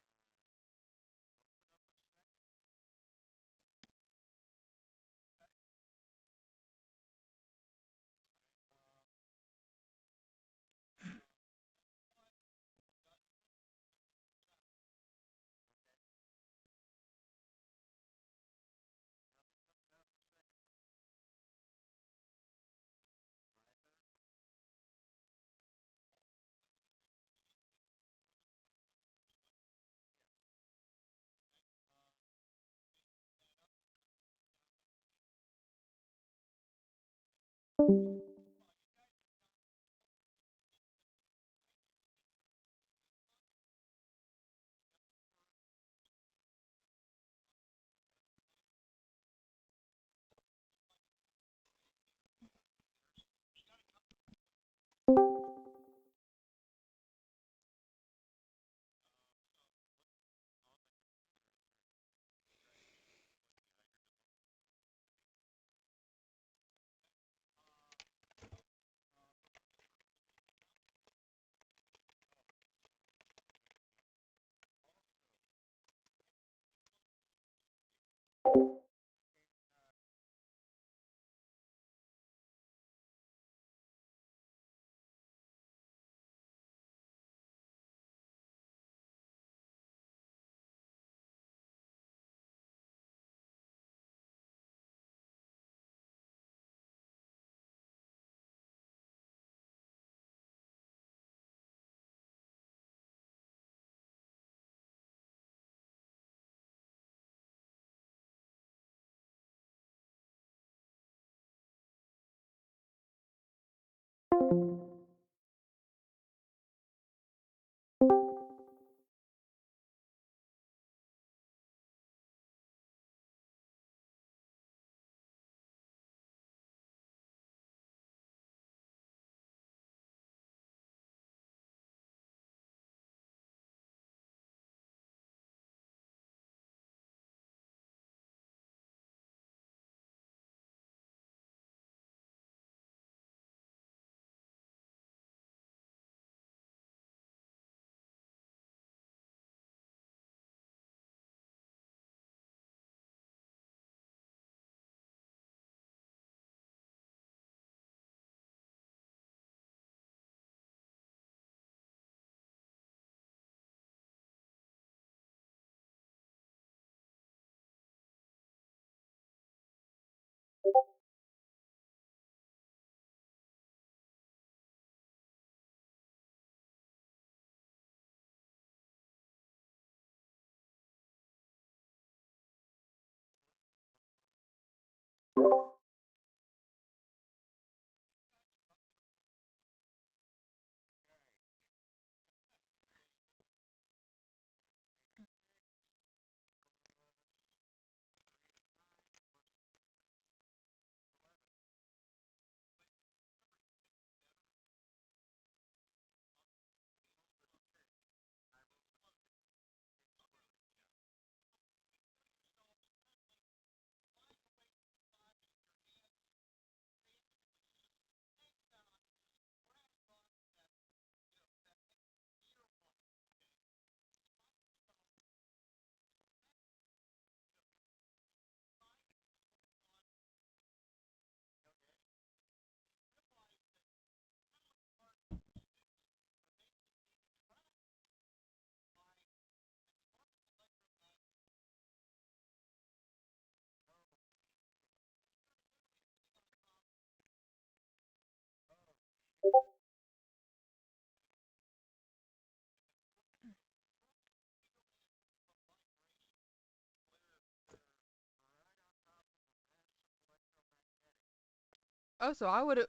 Oh, so I would have.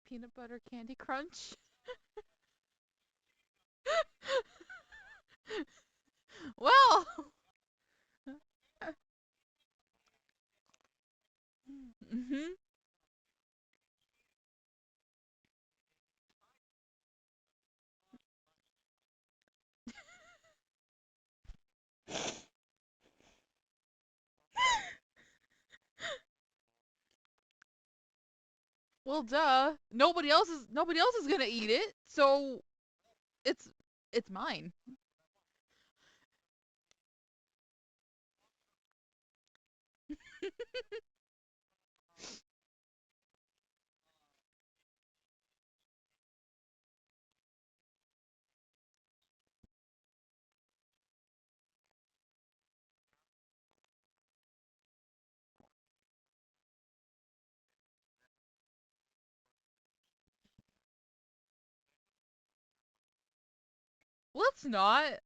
Peanut butter candy crunch. Well, mhm. Well, duh. Nobody else is gonna eat it, so it's it's mine. Let's not.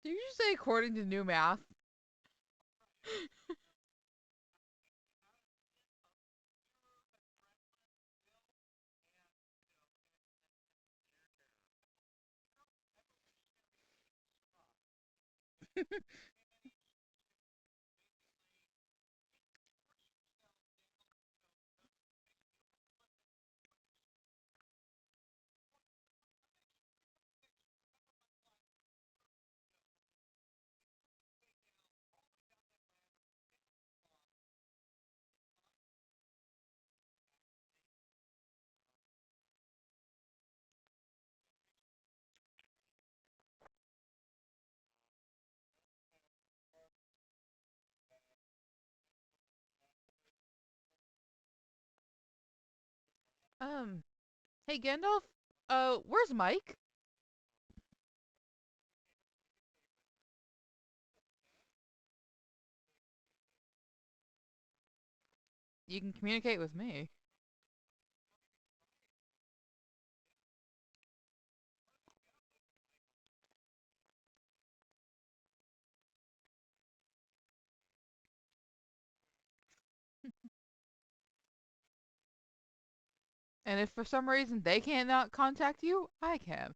Did you just say according to new math? Um, hey Gandalf. Where's Mike? You can communicate with me. And if for some reason they cannot contact you, I can.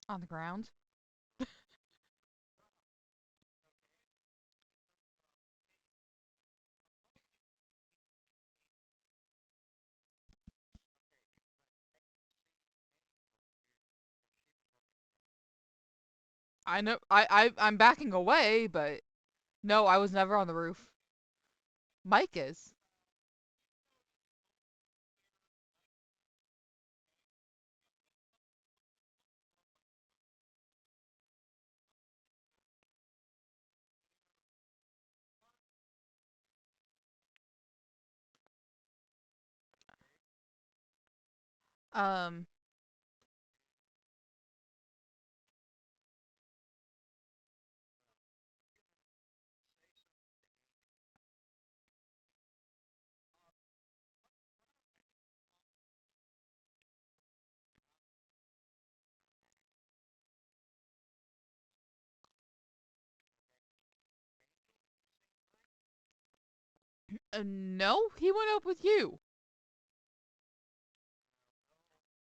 On the ground. I know. I'm backing away, but no, I was never on the roof. Mike is. Um. No, he went up with you.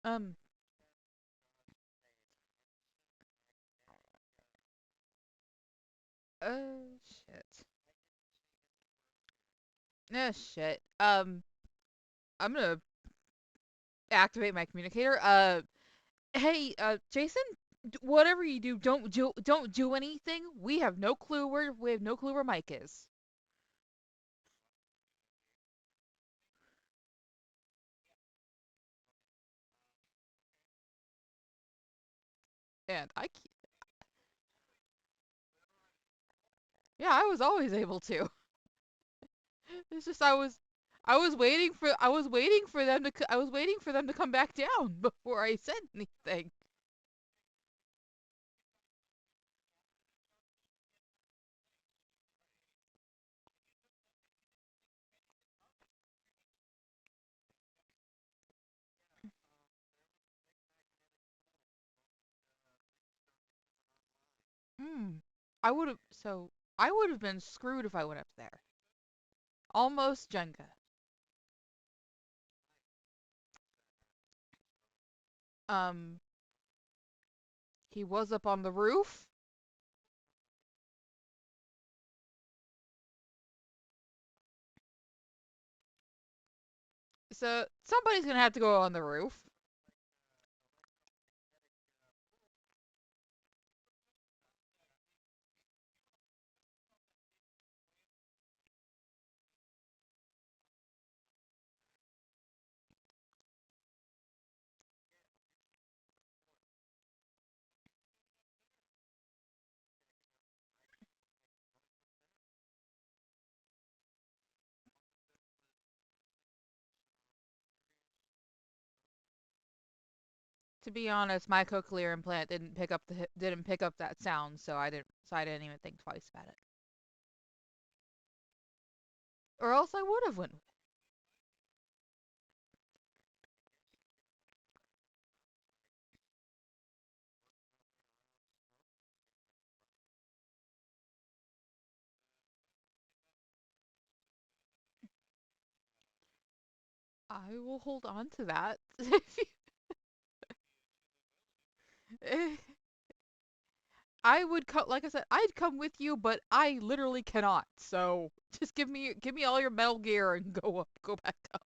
Um. Shit. Shit. I'm gonna activate my communicator. Hey, Jason, whatever you do, don't do anything. We have no clue where Mike is. And yeah, I was always able to. It's just I was waiting for them to, I was waiting for them to come back down before I said anything. Hmm. I would have been screwed if I went up there. Almost Jenga. Um, he was up on the roof. So somebody's gonna have to go on the roof. To be honest, my cochlear implant didn't pick up that sound, so I didn't even think twice about it. Or else I would have went. I will hold on to that. I would come, like I said, I'd come with you, but I literally cannot. So just give me all your Metal Gear and go back up.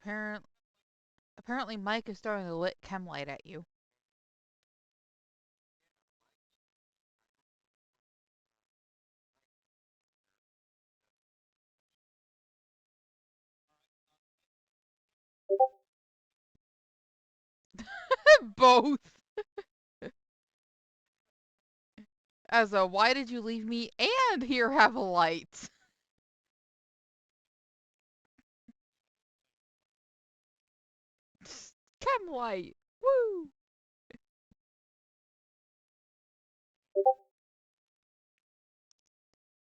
Apparently Mike is throwing a lit chem light at you. Both. As a why did you leave me and here have a light? Chem light. Woo!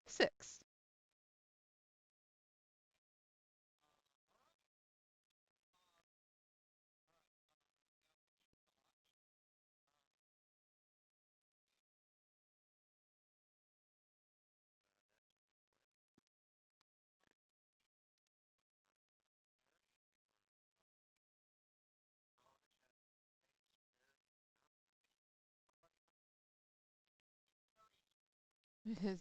Six. His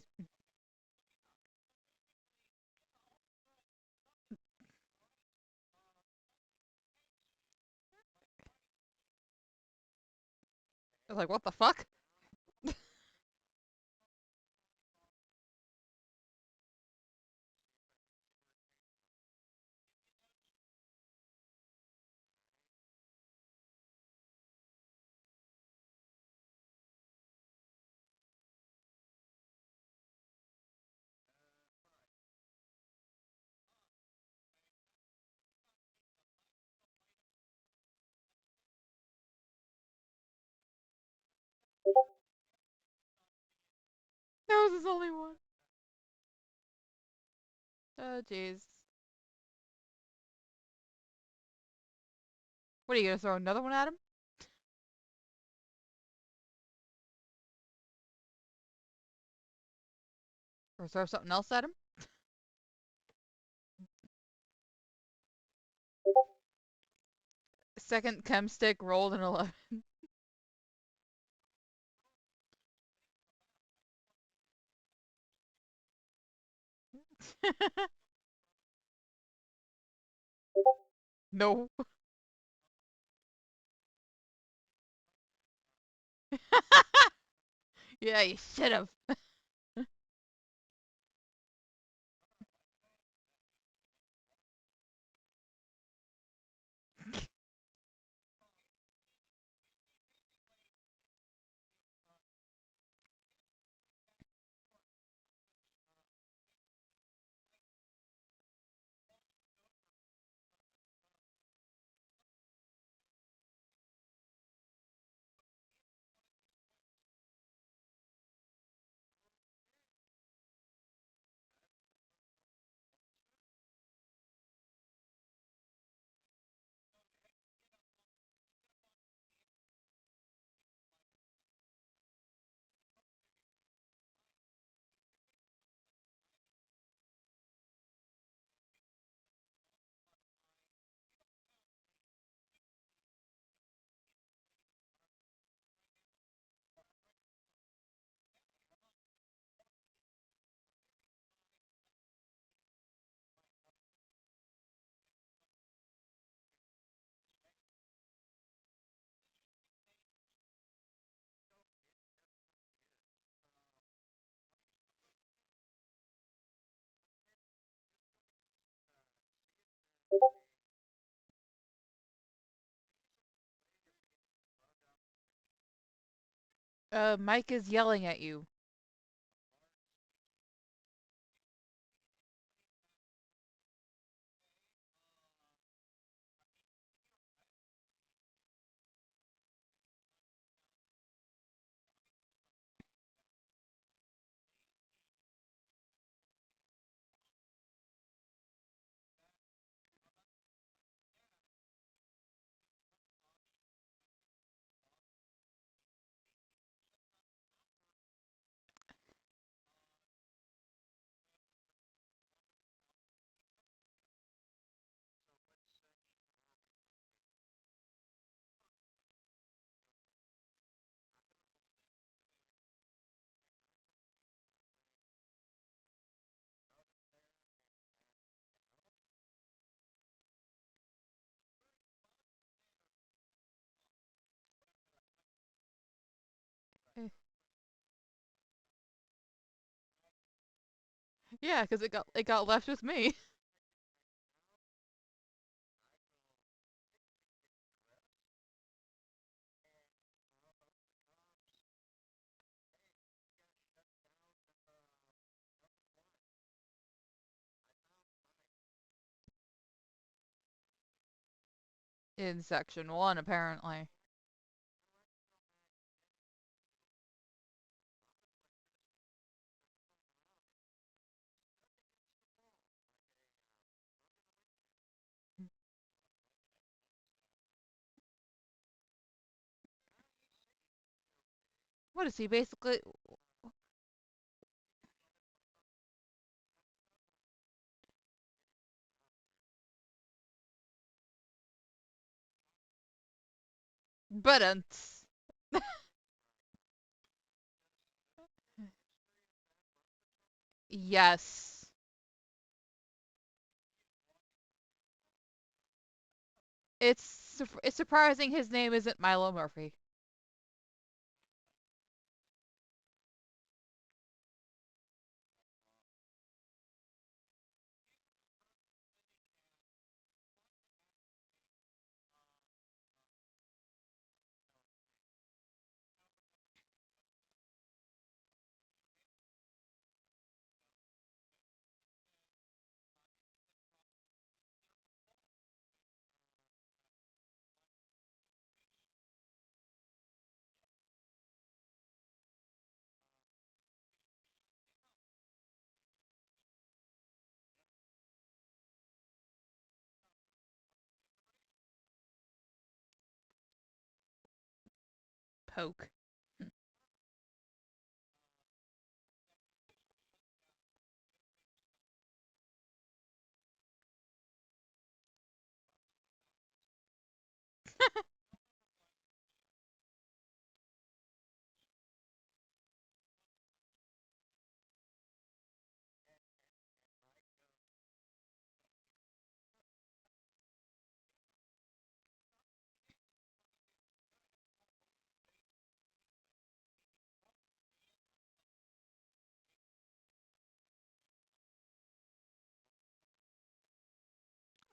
like, what the fuck? That was his only one. Oh, jeez. What are you gonna throw another one at him? Or throw something else at him? Second chem stick rolled an 11. No. Yeah, you should have. Mike is yelling at you. Yeah, because it got left with me. In section 1, apparently. What is he basically? But yes, it's surprising his name isn't Milo Murphy. Poke.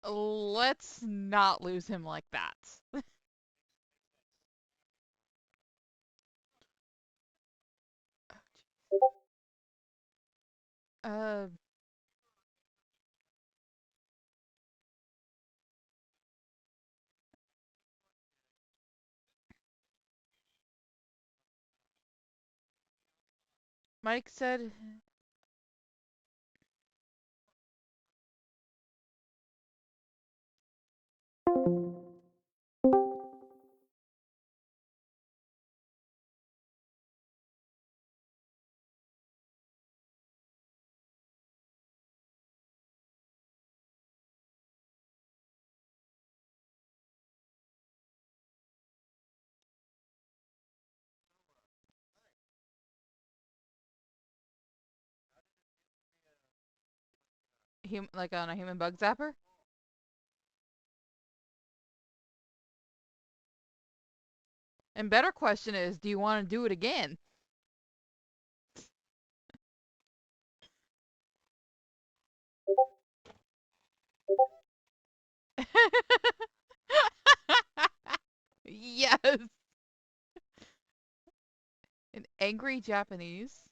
Let's not lose him like that. uh, Mike said. Like on a human bug zapper? And better question is, do you want to do it again? Yes. An angry Japanese.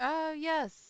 Yes.